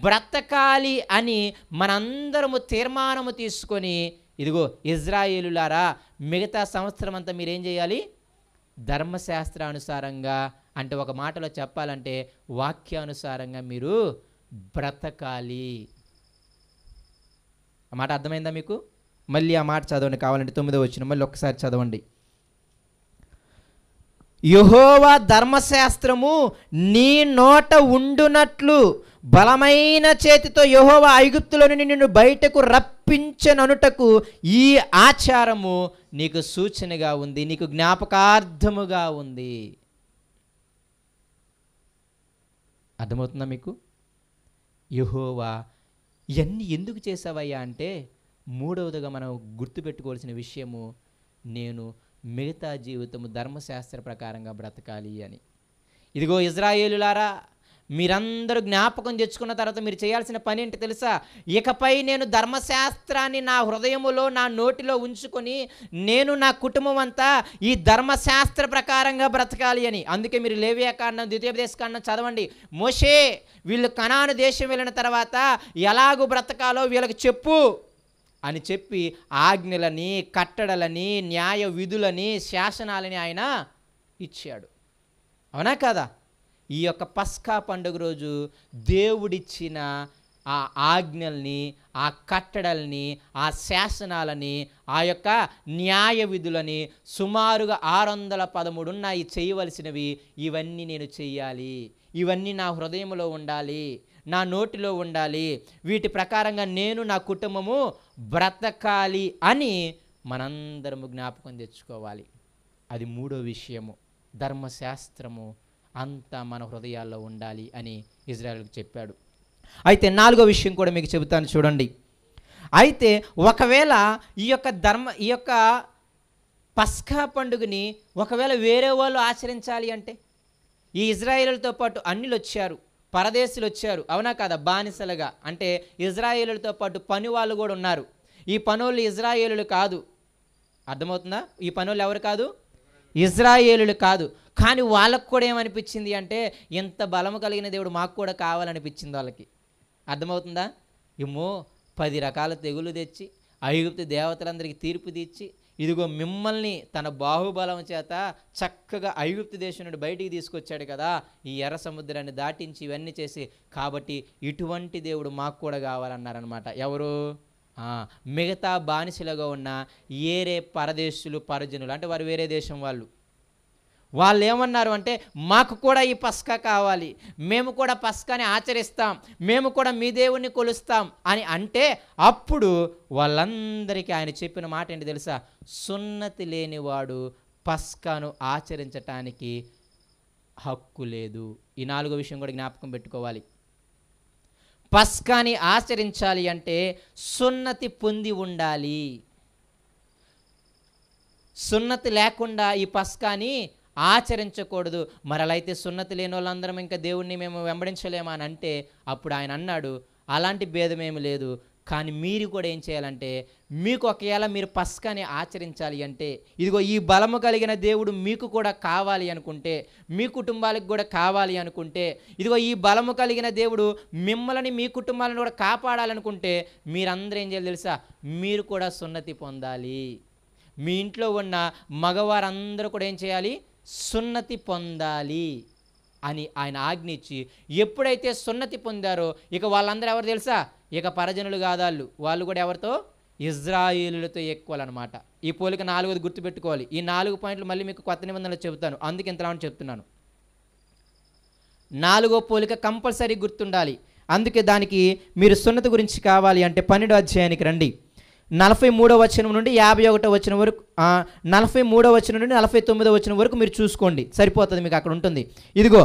బ్రతకాలి అని మనందరము తీర్మానము తీసుకొని, ఇదిగో ఇజ్రాయేలులారా మిగతా సంవత్సరం అంతా మీరేం చేయాలి? ధర్మశాస్త్రానుసారంగా అంటే ఒక మాటలో చెప్పాలంటే వాక్యానుసారంగా మీరు బ్రతకాలి. ఆ మాట అర్థమైందా మీకు? మళ్ళీ ఆ మాట చదవండి, కావాలంటే 9వ వచనం మళ్ళీ ఒక్కసారి చదవండి. యెహోవా ధర్మశాస్త్రము నీ నోట ఉండునట్లు బలమైన చేతితో యెహోవా ఐగుప్తులో నుండి నిన్ను బయటకు రప్పించననుటకు ఈ ఆచారము నీకు సూచనగా ఉంది, నీకు జ్ఞాపకార్థముగా ఉంది. అర్థమవుతుందా మీకు? యెహోవా ఇవన్నీ ఎందుకు చేసావయ్యా అంటే, మూడవదిగా మనం గుర్తుపెట్టుకోవాల్సిన విషయము, నేను మిగతా జీవితము ధర్మశాస్త్ర ప్రకారంగా బ్రతకాలి అని. ఇదిగో ఇజ్రాయేలులారా, మీరందరూ జ్ఞాపకం తెచ్చుకున్న తర్వాత మీరు చేయాల్సిన పని ఏంటి తెలుసా? ఇకపై నేను ధర్మశాస్త్రాన్ని నా హృదయములో, నా నోటిలో ఉంచుకొని నేను నా కుటుంబం అంతా ఈ ధర్మశాస్త్ర ప్రకారంగా బ్రతకాలి అని. అందుకే మీరు లేవియాకాండం, ద్వితీయోపదేశకాండం చదవండి. మోషే వీళ్ళు కనాను దేశం వెళ్ళిన తర్వాత ఎలాగూ బ్రతకాలో వీళ్ళకి చెప్పు అని చెప్పి ఆజ్ఞలని, కట్టడలని, న్యాయ విధులని, శాసనాలని ఆయన ఇచ్చాడు. అవునా కదా? ఈ యొక్క పస్కా పండుగ రోజు దేవుడిచ్చిన ఆ ఆజ్ఞల్ని, ఆ కట్టడల్ని, ఆ శాసనాలని, ఆ యొక్క న్యాయ విధులని సుమారుగా 613 ఉన్నాయి చేయవలసినవి. ఇవన్నీ నేను చెయ్యాలి, ఇవన్నీ నా హృదయంలో ఉండాలి, నా నోటిలో ఉండాలి, వీటి ప్రకారంగా నేను నా కుటుంబము బ్రతకాలి అని మనందరము జ్ఞాపకం తెచ్చుకోవాలి. అది మూడో విషయము. ధర్మశాస్త్రము అంతా మన హృదయాల్లో ఉండాలి అని ఇజ్రాయేలుకు చెప్పాడు. అయితే నాలుగో విషయం కూడా మీకు చెబుతాను చూడండి. అయితే ఒకవేళ ఈ యొక్క పస్కా పండుగని ఒకవేళ వేరే వాళ్ళు ఆచరించాలి అంటే, ఈ ఇజ్రాయేలులతో పాటు అన్యులు వచ్చారు, పరదేశులు వచ్చారు, అవునా కాదా? బానిసలుగా. అంటే ఇజ్రాయేలులతో పాటు పని వాళ్ళు కూడా ఉన్నారు. ఈ పనోళ్ళు ఇజ్రాయేలులు కాదు. అర్థమవుతుందా? ఈ పనోళ్ళు ఎవరు కాదు? ఇజ్రాయేలులు కాదు. కానీ వాళ్ళకు కూడా ఏమనిపించింది అంటే, ఎంత బలము కలిగిన దేవుడు మాకు కూడా కావాలనిపించింది వాళ్ళకి. అర్థమవుతుందా? ఏమో 10 రకాల తెగులు తెచ్చి ఐగుప్తు దేవతలందరికీ తీర్పు తీర్చి, ఇదిగో మిమ్మల్ని తన బాహుబలం చేత చక్కగా ఐగుప్తు దేశం నుండి బయటికి తీసుకొచ్చాడు కదా, ఈ ఎర్ర సముద్రాన్ని దాటించి ఇవన్నీ చేసి, కాబట్టి ఇటువంటి దేవుడు మాకు కూడా కావాలన్నారనమాట. ఎవరు? మిగతా బానిసలుగా ఉన్న ఏరే పరదేశులు, పరజనులు, అంటే వారు వేరే దేశం వాళ్ళు ఏమన్నారు అంటే, మాకు కూడా ఈ పస్కా కావాలి, మేము కూడా పస్కాని ఆచరిస్తాం, మేము కూడా మీ దేవుణ్ణి కొలుస్తాం అని అంటే, అప్పుడు వాళ్ళందరికీ ఆయన చెప్పిన మాట ఏంటి తెలుసా? సున్నతి లేనివాడు పస్కాను ఆచరించటానికి హక్కు లేదు. ఈ నాలుగో విషయం కూడా జ్ఞాపకం పెట్టుకోవాలి. పస్కాని ఆచరించాలి అంటే సున్నతి పొంది ఉండాలి. సున్నతి లేకుండా ఈ పస్కాని ఆచరించకూడదు. మరి అలా అయితే సున్నతి లేని వాళ్ళందరం ఇంకా దేవుణ్ణి మేము వెంబడించలేమా అని అంటే, అప్పుడు ఆయన అన్నాడు, అలాంటి భేదమేమి లేదు, కానీ మీరు కూడా ఏం చేయాలంటే, మీకు ఒకవేళ మీరు పస్కాని ఆచరించాలి అంటే, ఇదిగో ఈ బలము కలిగిన దేవుడు మీకు కూడా కావాలి అనుకుంటే, మీ కుటుంబాలకు కూడా కావాలి అనుకుంటే, ఇదిగో ఈ బలము కలిగిన దేవుడు మిమ్మల్ని, మీ కుటుంబాలను కూడా కాపాడాలనుకుంటే, మీరందరూ ఏం చేయాలి తెలుసా? మీరు కూడా సున్నతి పొందాలి. మీ ఇంట్లో ఉన్న మగవారందరూ కూడా ఏం చేయాలి? సున్నతి పొందాలి అని ఆయన ఆజ్ఞ ఇచ్చి, ఎప్పుడైతే సున్నతి పొందారో ఇక వాళ్ళందరూ ఎవరు తెలుసా? ఇక పరజనులు కాదాళ్ళు, వాళ్ళు కూడా ఎవరితో? ఇజ్రాయేలులతో ఎక్కువాలన్నమాట. ఈ పోలిక 4వది గుర్తుపెట్టుకోవాలి. ఈ 4 పాయింట్లు మళ్ళీ మీకు కొత్త నిబంధనలు చెబుతాను, అందుకే ఇంతలా చెప్తున్నాను. 4వ పోలిక కంపల్సరీ గుర్తుండాలి. అందుకే దానికి మీరు సున్నతి గురించి కావాలి అంటే 12వ అధ్యాయానికి రండి. 43వ వచనం నుండి 51వ వచనం వరకు, 43వ వచనం నుండి 49వ వచనం వరకు మీరు చూసుకోండి, సరిపోతుంది, మీకు అక్కడ ఉంటుంది. ఇదిగో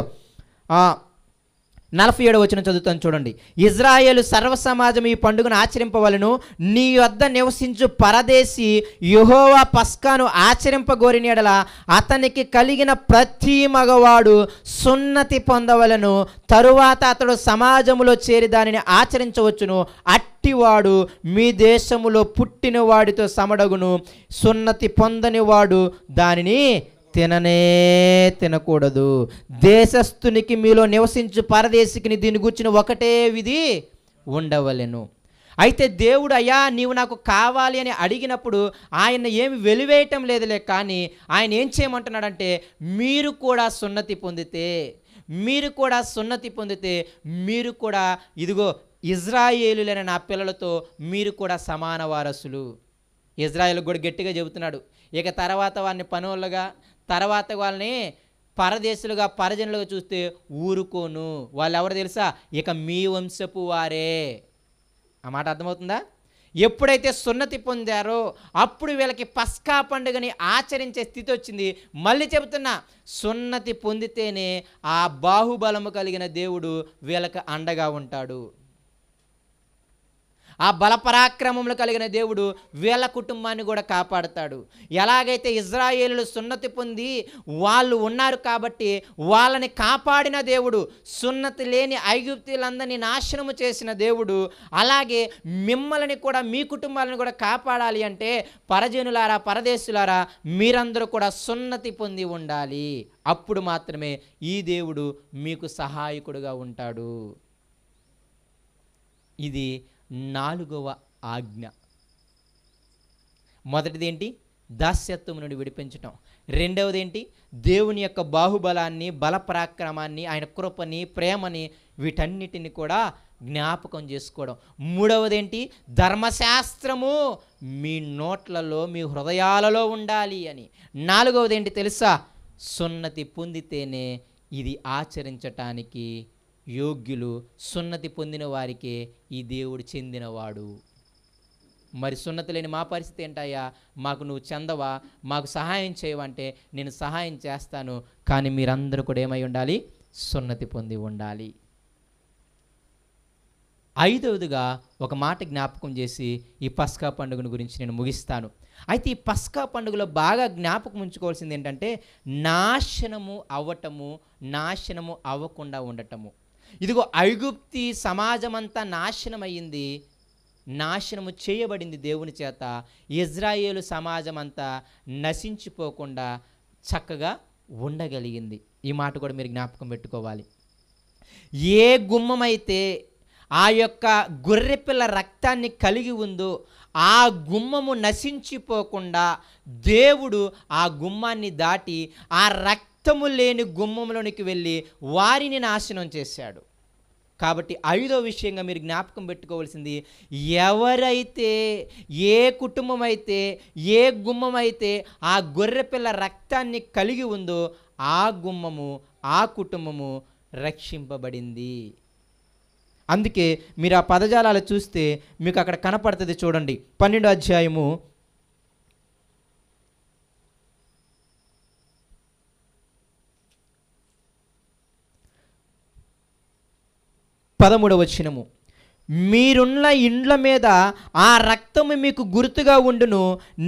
47వ వచనం చదువుతాను చూడండి. ఇజ్రాయేలు సర్వ సమాజం ఈ పండుగను ఆచరింపవలను, నీ యొద్ద నివసించు పరదేశి యెహోవా పస్కాను ఆచరింపగోరిన యెడల అతనికి కలిగిన ప్రతి మగవాడు సున్నతి పొందవలను, తరువాత అతడు సమాజములో చేరి దానిని ఆచరించవచ్చును. అట్టివాడు మీ దేశములో పుట్టిన వాడితో సమడగును, సున్నతి పొందని వాడు దానిని తినకూడదు. దేశస్థునికి మీలో నివసించు పరదేశికిని దీని గూర్చిన ఒకటే విధి ఉండవలెను. అయితే దేవుడు అయ్యా నీవు నాకు కావాలి అని అడిగినప్పుడు ఆయన ఏమి వెలివేయటం లేదులే, కానీ ఆయన ఏం చేయమంటున్నాడంటే మీరు కూడా సున్నతి పొందితే మీరు కూడా ఇదిగో ఇజ్రాయేలులైన నా పిల్లలతో మీరు కూడా సమాన వారసులు. ఇజ్రాయేల్ కూడా గట్టిగా చెబుతున్నాడు. ఇక తర్వాత వారిని పనోళ్ళుగా, తర్వాత వాళ్ళని పరదేశులుగా పరజనులుగా చూస్తే ఊరుకోను. వాళ్ళు ఎవరు తెలుసా? ఇక మీ వంశపు వారే. ఆ మాట అర్థమవుతుందా? ఎప్పుడైతే సున్నతి పొందారో అప్పుడు వీళ్ళకి పస్కా పండుగని ఆచరించే స్థితి వచ్చింది. మళ్ళీ చెబుతున్నా, సున్నతి పొందితేనే ఆ బాహుబలము కలిగిన దేవుడు వీళ్ళకి అండగా ఉంటాడు. ఆ బలపరాక్రమములు కలిగిన దేవుడు వీళ్ళ కుటుంబాన్ని కూడా కాపాడుతాడు. ఎలాగైతే ఇజ్రాయేలులు సున్నతి పొంది వాళ్ళు ఉన్నారు కాబట్టి వాళ్ళని కాపాడిన దేవుడు, సున్నతి లేని ఐగుప్తీయులందరినీ నాశనము చేసిన దేవుడు, అలాగే మిమ్మల్ని కూడా మీ కుటుంబాలను కూడా కాపాడాలి అంటే పరజనులారా, పరదేశులారా మీరందరూ కూడా సున్నతి పొంది ఉండాలి. అప్పుడు మాత్రమే ఈ దేవుడు మీకు సహాయకుడుగా ఉంటాడు. ఇది 4వ ఆజ్ఞ. మొదటిది ఏంటి? దాస్యత్వం నుండి విడిపించటం. రెండవది ఏంటి? దేవుని యొక్క బాహుబలాన్ని, బలపరాక్రమాన్ని, ఆయన కృపని, ప్రేమని వీటన్నిటిని కూడా జ్ఞాపకం చేసుకోవడం. మూడవది ఏంటి? ధర్మశాస్త్రము మీ నోట్లలో, మీ హృదయాలలో ఉండాలి అని. నాలుగవది ఏంటి తెలుసా? సున్నతి పొందితేనే ఇది ఆచరించటానికి యోగ్యులు. సున్నతి పొందిన వారికే ఈ దేవుడు చెందినవాడు. మరి సున్నతి లేని మా పరిస్థితి ఏంటయ్యా? మాకు నువ్వు చెందవా? మాకు సహాయం చేయవంటే నేను సహాయం చేస్తాను, కానీ మీరందరూ కూడా ఏమై ఉండాలి? సున్నతి పొంది ఉండాలి. ఐదవదిగా ఒక మాట జ్ఞాపకం చేసి ఈ పస్కా పండుగను గురించి నేను ముగిస్తాను. అయితే ఈ పస్కా పండుగలో బాగా జ్ఞాపకం ఉంచుకోవాల్సింది ఏంటంటే నాశనము అవ్వకుండా ఉండటము. ఇదిగో ఐగుప్తి సమాజం అంతా నాశనమయ్యింది, నాశనము చేయబడింది దేవుని చేత. ఇజ్రాయేలు సమాజం అంతా నశించిపోకుండా చక్కగా ఉండగలిగింది. ఈ మాట కూడా మీరు జ్ఞాపకం పెట్టుకోవాలి. ఏ గుమ్మమైతే ఆ యొక్క గొర్రెపిల్ల రక్తాన్ని కలిగి ఉందో ఆ గుమ్మము నశించిపోకుండా దేవుడు ఆ గుమ్మాన్ని దాటి ఆ రక్తము లేని గుమ్మంలోనికి వెళ్ళి వారిని నాశనం చేశాడు. కాబట్టి ఐదో విషయంగా మీరు జ్ఞాపకం పెట్టుకోవాల్సింది, ఎవరైతే, ఏ కుటుంబం అయితే, ఏ గుమ్మం అయితే ఆ గొర్రెపిల్ల రక్తాన్ని కలిగి ఉందో ఆ గుమ్మము, ఆ కుటుంబము రక్షింపబడింది. అందుకే మీరు ఆ పదజాలాలు చూస్తే మీకు అక్కడ కనపడుతుంది. చూడండి, 12వ అధ్యాయము 13వ వచనము, మీరున్న ఇండ్ల మీద ఆ రక్తము మీకు గుర్తుగా ఉండును,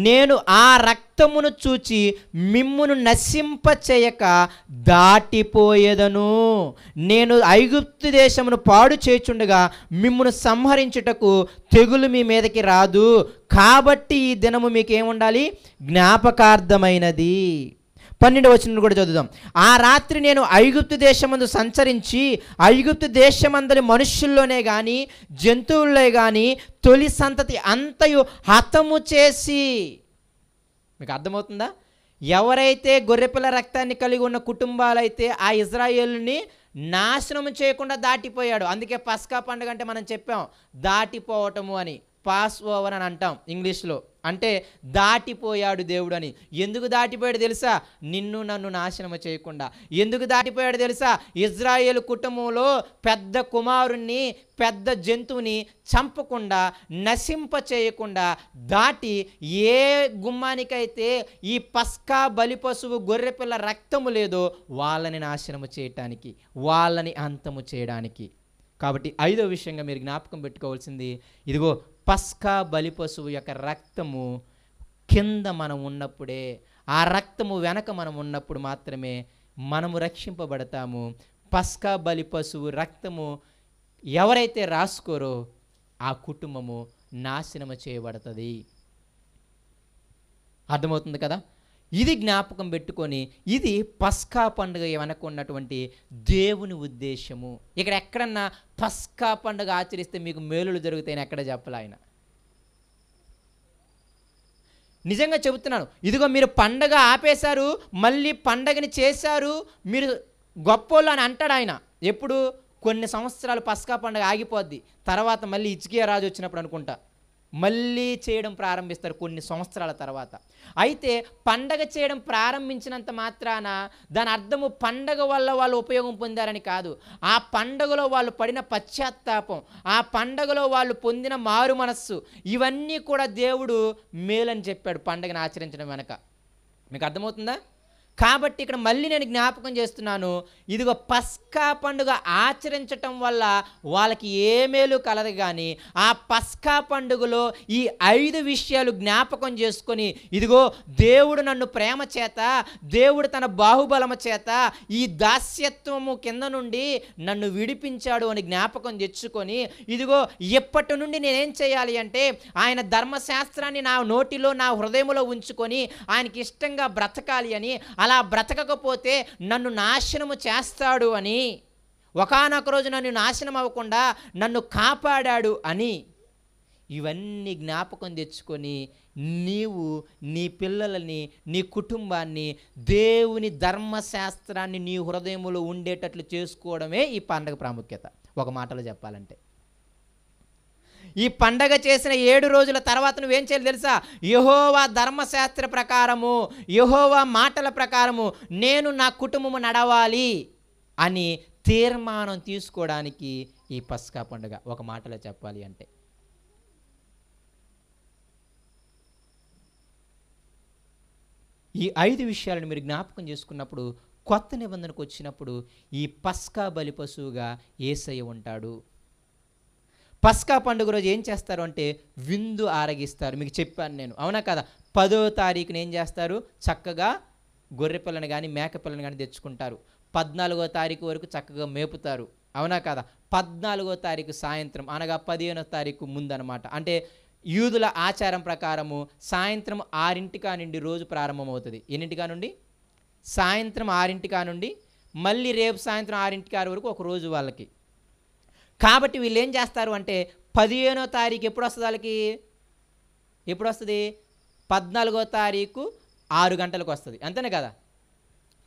నేను ఆ రక్తమును చూచి మిమ్మును నశింపచేయక దాటిపోయేదను. నేను ఐగుప్తు దేశమును పాడు చేయుచుండగా మిమ్మును సంహరించుటకు తెగులు మీ మీదకి రాదు. కాబట్టి ఈ దినము మీకు ఏముండాలి? జ్ఞాపకార్థమైనది. 12వ వచనం కూడా చదువుదాం. ఆ రాత్రి నేను ఐగుప్తు దేశమందు సంచరించి ఐగుప్తు దేశమందరి మనుష్యుల్లోనే కానీ జంతువుల్లో కానీ తొలి సంతతి అంతయు హతము చేసి. మీకు అర్థమవుతుందా? ఎవరైతే గొర్రెపిల్ల రక్తాన్ని కలిగి ఉన్న కుటుంబాలైతే ఆ ఇజ్రాయేలుని నాశనం చేయకుండా దాటిపోయాడు. అందుకే పస్కా పండుగ అంటే మనం చెప్పాం దాటిపోవటము అని, పాస్ ఓవర్ అని అంటాం ఇంగ్లీష్లో. అంటే దాటిపోయాడు దేవుడు అని. ఎందుకు దాటిపోయాడు తెలుసా? నిన్ను నన్ను నాశనం చేయకుండా. ఎందుకు దాటిపోయాడు తెలుసా? ఇజ్రాయేలు కుటుంబంలో పెద్ద కుమారుణ్ణి, పెద్ద జంతువుని చంపకుండా, నశింప చేయకుండా దాటి ఏ గుమ్మానికైతే ఈ పస్కా బలి పశువు గొర్రెపిల్ల రక్తము లేదో వాళ్ళని నాశనము చేయటానికి, వాళ్ళని అంతము చేయడానికి. కాబట్టి ఐదో విషయంగా మీరు జ్ఞాపకం పెట్టుకోవాల్సింది, ఇదిగో పస్కా బలి పశువు యొక్క రక్తము కింద మనం ఉన్నప్పుడే, ఆ రక్తము వెనక మనం ఉన్నప్పుడు మాత్రమే మనము రక్షింపబడతాము. పస్కా బలి పశువు రక్తము ఎవరైతే రాసుకోరో ఆ కుటుంబము నాశనము చేయబడుతుంది. అర్థమవుతుంది కదా? ఇది జ్ఞాపకం పెట్టుకొని ఇది పస్కా పండుగ వెనక ఉన్నటువంటి దేవుని ఉద్దేశము. ఇక్కడ ఎక్కడన్నా పస్కా పండుగ ఆచరిస్తే మీకు మేలులు జరుగుతాయని ఎక్కడ చెప్పలే ఆయన. నిజంగా చెబుతున్నాను, ఇదిగో మీరు పండగ ఆపేశారు, మళ్ళీ పండగని చేశారు, మీరు గొప్పోళ్ళు అని అంటాడు ఆయన. ఎప్పుడు? కొన్ని సంవత్సరాలు పస్కా పండుగ ఆగిపోద్ది, తర్వాత మళ్ళీ హిజ్కియా రాజు వచ్చినప్పుడు అనుకుంటా మళ్ళీ చేయడం ప్రారంభిస్తారు కొన్ని సంవత్సరాల తర్వాత. అయితే పండగ చేయడం ప్రారంభించినంత మాత్రాన దాని అర్థము పండగ వల్ల వాళ్ళు ఉపయోగం పొందారని కాదు. ఆ పండగలో వాళ్ళు పడిన పశ్చాత్తాపం, ఆ పండగలో వాళ్ళు పొందిన మారు మనస్సు, ఇవన్నీ కూడా దేవుడు మేలని చెప్పాడు పండగను ఆచరించడం వెనక. మీకు అర్థమవుతుందా? కాబట్టి ఇక్కడ మళ్ళీ నేను జ్ఞాపకం చేస్తున్నాను, ఇదిగో పస్కా పండుగ ఆచరించటం వల్ల వాళ్ళకి ఏ మేలు కలదు, కానీ ఆ పస్కా పండుగలో ఈ 5 విషయాలు జ్ఞాపకం చేసుకొని, ఇదిగో దేవుడు నన్ను ప్రేమ చేత, దేవుడు తన బాహుబలము చేత ఈ దాస్యత్వము కింద నుండి నన్ను విడిపించాడు అని జ్ఞాపకం తెచ్చుకొని, ఇదిగో ఎప్పటి నుండి నేనేం చేయాలి అంటే ఆయన ధర్మశాస్త్రాన్ని నా నోటిలో నా హృదయంలో ఉంచుకొని ఆయనకి ఇష్టంగా బ్రతకాలి అని, అలా బ్రతకకపోతే నన్ను నాశనము చేస్తాడు అని, ఒకానొక రోజు నన్ను నాశనం అవ్వకుండా నన్ను కాపాడాడు అని, ఇవన్నీ జ్ఞాపకం తెచ్చుకొని నీవు నీ పిల్లలని, నీ కుటుంబాన్ని దేవుని ధర్మశాస్త్రాన్ని నీ హృదయంలో ఉండేటట్లు చేసుకోవడమే ఈ పండగ ప్రాముఖ్యత. ఒక మాటలో చెప్పాలంటే ఈ పండగ చేసిన 7 రోజుల తర్వాత నువ్వేం చేయాలి తెలుసా? యెహోవా ధర్మశాస్త్ర ప్రకారము, యెహోవా మాటల ప్రకారము నేను నా కుటుంబము నడవాలి అని తీర్మానం తీసుకోవడానికి ఈ పస్కా పండుగ. ఒక మాటలో చెప్పాలి అంటే ఈ 5 విషయాలను మీరు జ్ఞాపకం చేసుకున్నప్పుడు, కొత్త నిబంధనకు వచ్చినప్పుడు ఈ పస్కా బలి పశువుగా యేసయ్య ఉంటాడు. పస్కా పండుగ రోజు ఏం చేస్తారు అంటే విందు ఆరగిస్తారు. మీకు చెప్పాను నేను, అవునా కదా? 10వ తారీఖున ఏం చేస్తారు? చక్కగా గొర్రె పిల్లని కానీ మేక పిల్లని కానీ తెచ్చుకుంటారు. 14వ తారీఖు వరకు చక్కగా మేపుతారు, అవునా కదా? 14వ తారీఖు సాయంత్రం, అనగా 15వ తారీఖు ముందనమాట. అంటే యూదుల ఆచారం ప్రకారము సాయంత్రం 6 నుండి రోజు ప్రారంభమవుతుంది. ఎన్నింటికా నుండి? సాయంత్రం 6 నుండి మళ్ళీ రేపు సాయంత్రం 6 వరకు ఒక రోజు వాళ్ళకి. కాబట్టి వీళ్ళు ఏం చేస్తారు అంటే 15వ తారీఖు ఎప్పుడు వస్తుంది వాళ్ళకి? ఎప్పుడు వస్తుంది? 14వ తారీఖు 6 గంటలకు వస్తుంది, అంతేనే కదా?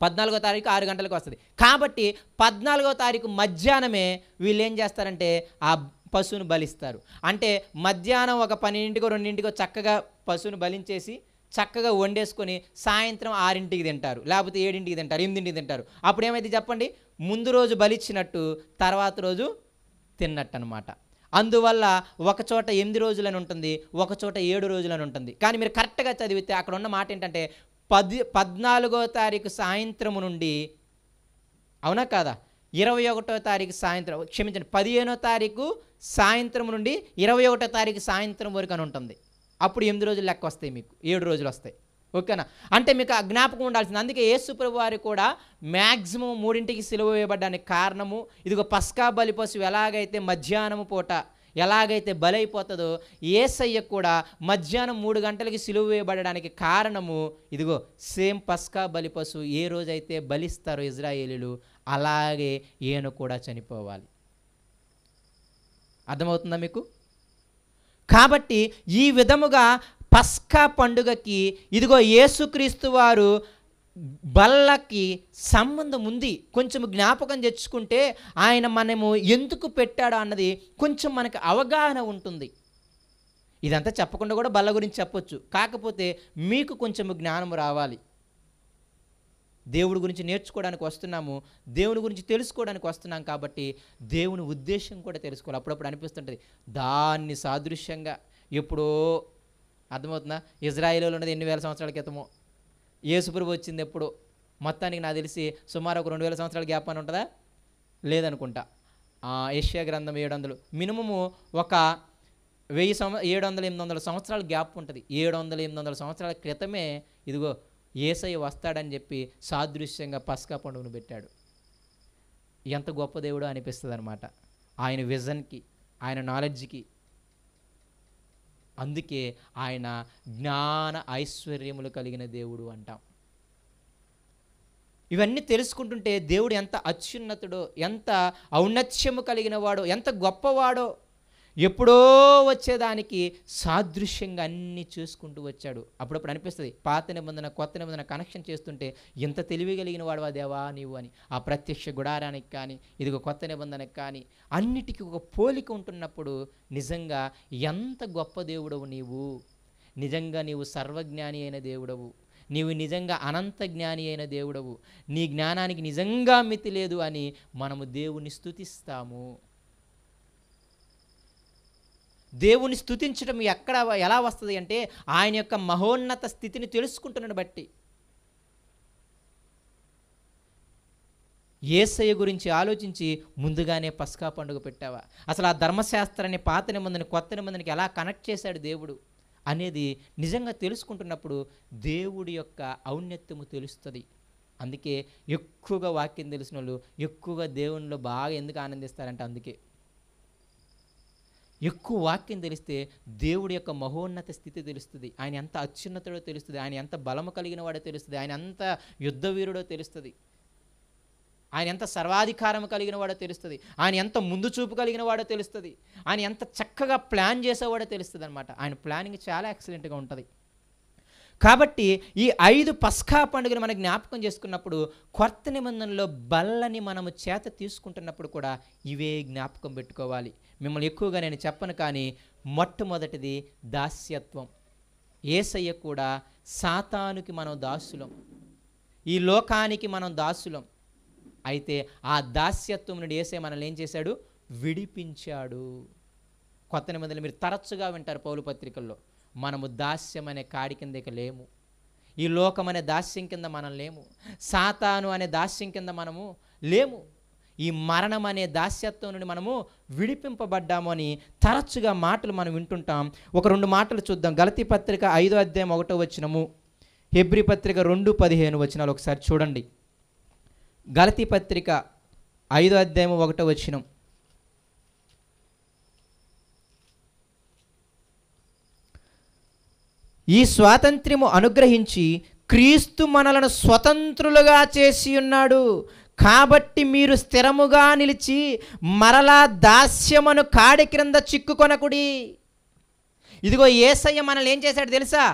14వ తారీఖు 6 గంటలకు వస్తుంది. కాబట్టి 14వ తారీఖు మధ్యాహ్నమే వీళ్ళు ఏం చేస్తారంటే ఆ పశువును బలిస్తారు. అంటే మధ్యాహ్నం ఒక 12కో 2కో చక్కగా పశువును బలించేసి చక్కగా వండేసుకొని సాయంత్రం 6కి తింటారు, లేకపోతే 7కి తింటారు, 8కి తింటారు. అప్పుడు ఏమైతే చెప్పండి? ముందు రోజు బలిచ్చినట్టు, తర్వాత రోజు తిన్నట్టు అనమాట. అందువల్ల ఒక చోట 8 రోజులని ఉంటుంది, ఒక చోట 7 రోజులని ఉంటుంది. కానీ మీరు కరెక్ట్గా చదివితే అక్కడ ఉన్న మాట ఏంటంటే 14వ తారీఖు సాయంత్రం నుండి, అవునా కాదా? 21వ తారీఖు సాయంత్రం, క్షమించండి, 15వ తారీఖు సాయంత్రం నుండి 21వ తారీఖు సాయంత్రం వరకు అని ఉంటుంది. అప్పుడు 8 రోజులు లెక్క వస్తాయి, మీకు 7 రోజులు వస్తాయి. ఓకేనా? అంటే మీకు ఆ జ్ఞాపకం ఉండాల్సింది. అందుకే యేసు ప్రభు వారు కూడా మ్యాక్సిమం 3కి సిలువ వేయబడ్డానికి కారణము, ఇదిగో పస్కా బలి పశువు ఎలాగైతే మధ్యాహ్నము పూట ఎలాగైతే బలైపోతుందో, యేసయ్య కూడా మధ్యాహ్నం 3 గంటలకి సిలువ వేయబడడానికి కారణము ఇదిగో సేమ్ పస్కా బలి పశువు ఏ రోజైతే బలిస్తారో ఇజ్రాయేలీలు, అలాగే ఈయన కూడా చనిపోవాలి. అర్థమవుతుందా మీకు? కాబట్టి ఈ విధముగా పస్కా పండుగకి ఇదిగో యేసుక్రీస్తు వారు బల్లకి సంబంధం ఉంది. కొంచెం జ్ఞాపకం తెచ్చుకుంటే ఆయన మనము ఎందుకు పెట్టాడో అన్నది కొంచెం మనకు అవగాహన ఉంటుంది. ఇదంతా చెప్పకుండా కూడా బల్ల గురించి చెప్పొచ్చు, కాకపోతే మీకు కొంచెం జ్ఞానం రావాలి. దేవుడి గురించి నేర్చుకోవడానికి వస్తున్నాము, దేవుని గురించి తెలుసుకోవడానికి వస్తున్నాం, కాబట్టి దేవుని ఉద్దేశం కూడా తెలుసుకోవాలి. అప్పుడప్పుడు అనిపిస్తుంటుంది దాన్ని సాదృశ్యంగా ఎప్పుడో, అర్థమవుతుందా? ఇజ్రాయేలులో ఉన్నది ఎన్ని వేల సంవత్సరాల క్రితమో, యేసుప్రభు వచ్చింది ఎప్పుడో. మొత్తానికి నాకు తెలిసి సుమారు ఒక 2000 సంవత్సరాల గ్యాప్ అని ఉంటుందా? లేదనుకుంటా. యెషయా గ్రంథం 700, మినిమము ఒక 700-800 సంవత్సరాల గ్యాప్ ఉంటుంది. 700-800 సంవత్సరాల క్రితమే ఇదిగో యేసయ్య వస్తాడని చెప్పి సాదృశ్యంగా పస్కా పండుగను పెట్టాడు. ఎంత గొప్ప దేవుడో అనిపిస్తుంది అనమాట. ఆయన విజన్కి, ఆయన నాలెడ్జ్కి. అందుకే ఆయన జ్ఞాన ఐశ్వర్యములు కలిగిన దేవుడు అంటాం. ఇవన్నీ తెలుసుకుంటుంటే దేవుడు ఎంత అత్యున్నతుడో, ఎంత ఔన్నత్యము కలిగిన వాడో, ఎంత గొప్పవాడో ఎప్పుడో వచ్చేదానికి సాదృశ్యంగా అన్నీ చూసుకుంటూ వచ్చాడు. అప్పుడప్పుడు అనిపిస్తుంది పాత నిబంధన కొత్త నిబంధన కనెక్షన్ చేస్తుంటే ఎంత తెలివి కలిగిన వాడువా దేవా నీవు అని. ఆ ప్రత్యక్ష గుడారానికి కానీ ఇదిగో కొత్త నిబంధనకి కానీ అన్నిటికీ ఒక పోలిక ఉంటున్నప్పుడు నిజంగా ఎంత గొప్ప దేవుడవు నీవు, నిజంగా నీవు సర్వజ్ఞాని అయిన దేవుడవు, నీవు నిజంగా అనంత జ్ఞాని అయిన దేవుడవు, నీ జ్ఞానానికి నిజంగా మితి లేదు అని మనము దేవుని స్తుతిస్తాము. దేవుని స్తుతించడం ఎలా వస్తుంది అంటే ఆయన యొక్క మహోన్నత స్థితిని తెలుసుకుంటున్నాను బట్టి. యేసయ్య గురించి ఆలోచించి ముందుగానే పస్కా పండుగ పెట్టావా? అసలు ఆ ధర్మశాస్త్రాన్ని పాత నిబంధన కొత్త నిబంధనకి ఎలా కనెక్ట్ చేశాడు దేవుడు అనేది నిజంగా తెలుసుకుంటున్నప్పుడు దేవుడి యొక్క ఔన్నత్యము తెలుస్తుంది. అందుకే ఎక్కువగా వాక్యం తెలిసిన వాళ్ళు ఎక్కువగా దేవునిలో బాగా ఎందుకు ఆనందిస్తారంటే అందుకే. ఎక్కువ వాక్యం తెలిస్తే దేవుడి యొక్క మహోన్నత స్థితి తెలుస్తుంది, ఆయన ఎంత అత్యున్నతుడో తెలుస్తుంది, ఆయన ఎంత బలము కలిగిన వాడో తెలుస్తుంది, ఆయన ఎంత యుద్ధవీరుడో తెలుస్తుంది, ఆయన ఎంత సర్వాధికారం కలిగిన వాడో తెలుస్తుంది, ఆయన ఎంత ముందు చూపు కలిగిన వాడో తెలుస్తుంది, ఆయన ఎంత చక్కగా ప్లాన్ చేసేవాడో తెలుస్తుంది అనమాట. ఆయన ప్లానింగ్ చాలా ఎక్సలెంట్గా ఉంటుంది. కాబట్టి ఈ 5 పస్కా పండుగను మనం జ్ఞాపకం చేసుకున్నప్పుడు కొత్త నిబంధనలో బల్లని మనము చేత తీసుకుంటున్నప్పుడు కూడా ఇవే జ్ఞాపకం పెట్టుకోవాలి. మిమ్మల్ని ఎక్కువగా నేను చెప్పను, కానీ మొట్టమొదటిది దాస్యత్వం. యేసయ్య కూడా సాతానుకి మనం దాసులం, ఈ లోకానికి మనం దాసులం. అయితే ఆ దాస్యత్వం నుండి యేసయ్య మనల్ని ఏం చేశాడు? విడిపించాడు. కొత్త నిబంధనలు మీరు తరచుగా వింటారు పౌలు పత్రికల్లో, మనము దాస్యం అనే కాడి కిందకి లేము, ఈ లోకం అనే దాస్యం కింద మనం లేము, సాతాను అనే దాస్యం కింద మనము లేము, ఈ మరణం అనే దాస్యత్వం నుండి మనము విడిపింపబడ్డాము అని తరచుగా మాటలు మనం వింటుంటాం. ఒక 2 మాటలు చూద్దాం. గలతీ పత్రిక 5వ అధ్యాయం 1వ వచనము, హెబ్రీ పత్రిక 2:15 వచనాలు ఒకసారి చూడండి. గలతీ పత్రిక 5వ అధ్యాయం 1వ వచనం, ఈ స్వాతంత్ర్యము అనుగ్రహించి క్రీస్తు మనలను స్వతంత్రులుగా చేసి ఉన్నాడు, కాబట్టి మీరు స్థిరముగా నిలిచి మరలా దాస్యమును కాడి క్రింద చిక్కుకొనకుడి. ఇదిగో యేసయ్య మనల్ని ఏం చేశాడు తెలుసా?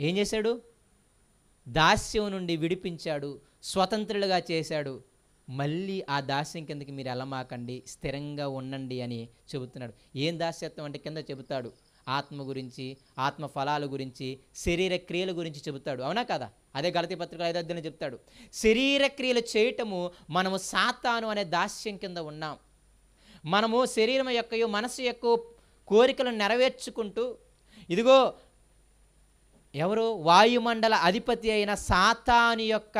ఏం చేశాడు? దాస్యం నుండి విడిపించాడు, స్వతంత్రులుగా చేశాడు. మళ్ళీ ఆ దాస్యం కిందకి మీరు వెళ్ళమాకండి, స్థిరంగా ఉండండి అని చెబుతున్నాడు. ఏం దాస్యత్వం అంటే కింద చెబుతాడు ఆత్మ గురించి, ఆత్మ ఫలాల గురించి, శరీర క్రియల గురించి చెబుతాడు. అవునా కదా? అదే గలతీ పత్రిక 5వ అధ్యాయంలో చెప్తాడు. శరీర క్రియలు చేయటము మనము సాతాను అనే దాస్యం కింద ఉన్నాం. మనము శరీరం యొక్క మనసు యొక్క కోరికలను నెరవేర్చుకుంటూ ఇదిగో ఎవరు? వాయుమండల అధిపతి అయిన సాతాను యొక్క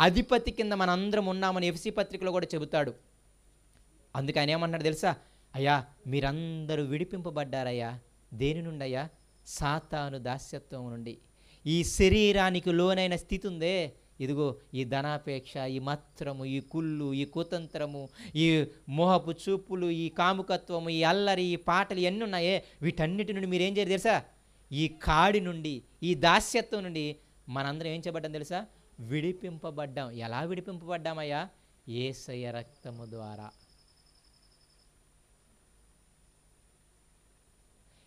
అధిపతి కింద మనందరం ఉన్నామని ఎఫెసీ పత్రికలో కూడా చెబుతాడు. అందుకే ఆయన ఏమన్నాడు తెలుసా? అయ్యా మీరందరూ విడిపింపబడ్డారయ్యా. దేని నుండి అయ్యా? సాతాను దాస్యత్వం నుండి. ఈ శరీరానికి లోనైన స్థితి ఉందే, ఇదిగో ఈ ధనాపేక్ష, ఈ మత్రము, ఈ కుళ్ళు, ఈ కుతంత్రము, ఈ మోహపు చూపులు, ఈ కాముకత్వము, ఈ అల్లరి, ఈ పాటలు ఇవన్నీ ఉన్నాయే, వీటన్నిటి నుండి మీరేం చేయరు తెలుసా? ఈ కాడి నుండి, ఈ దాస్యత్వం నుండి మనందరం ఏం చేయబడ్డాం తెలుసా? విడిపింపబడ్డాం. ఎలా విడిపింపబడ్డామయ్యా? యేసయ్య రక్తము ద్వారా.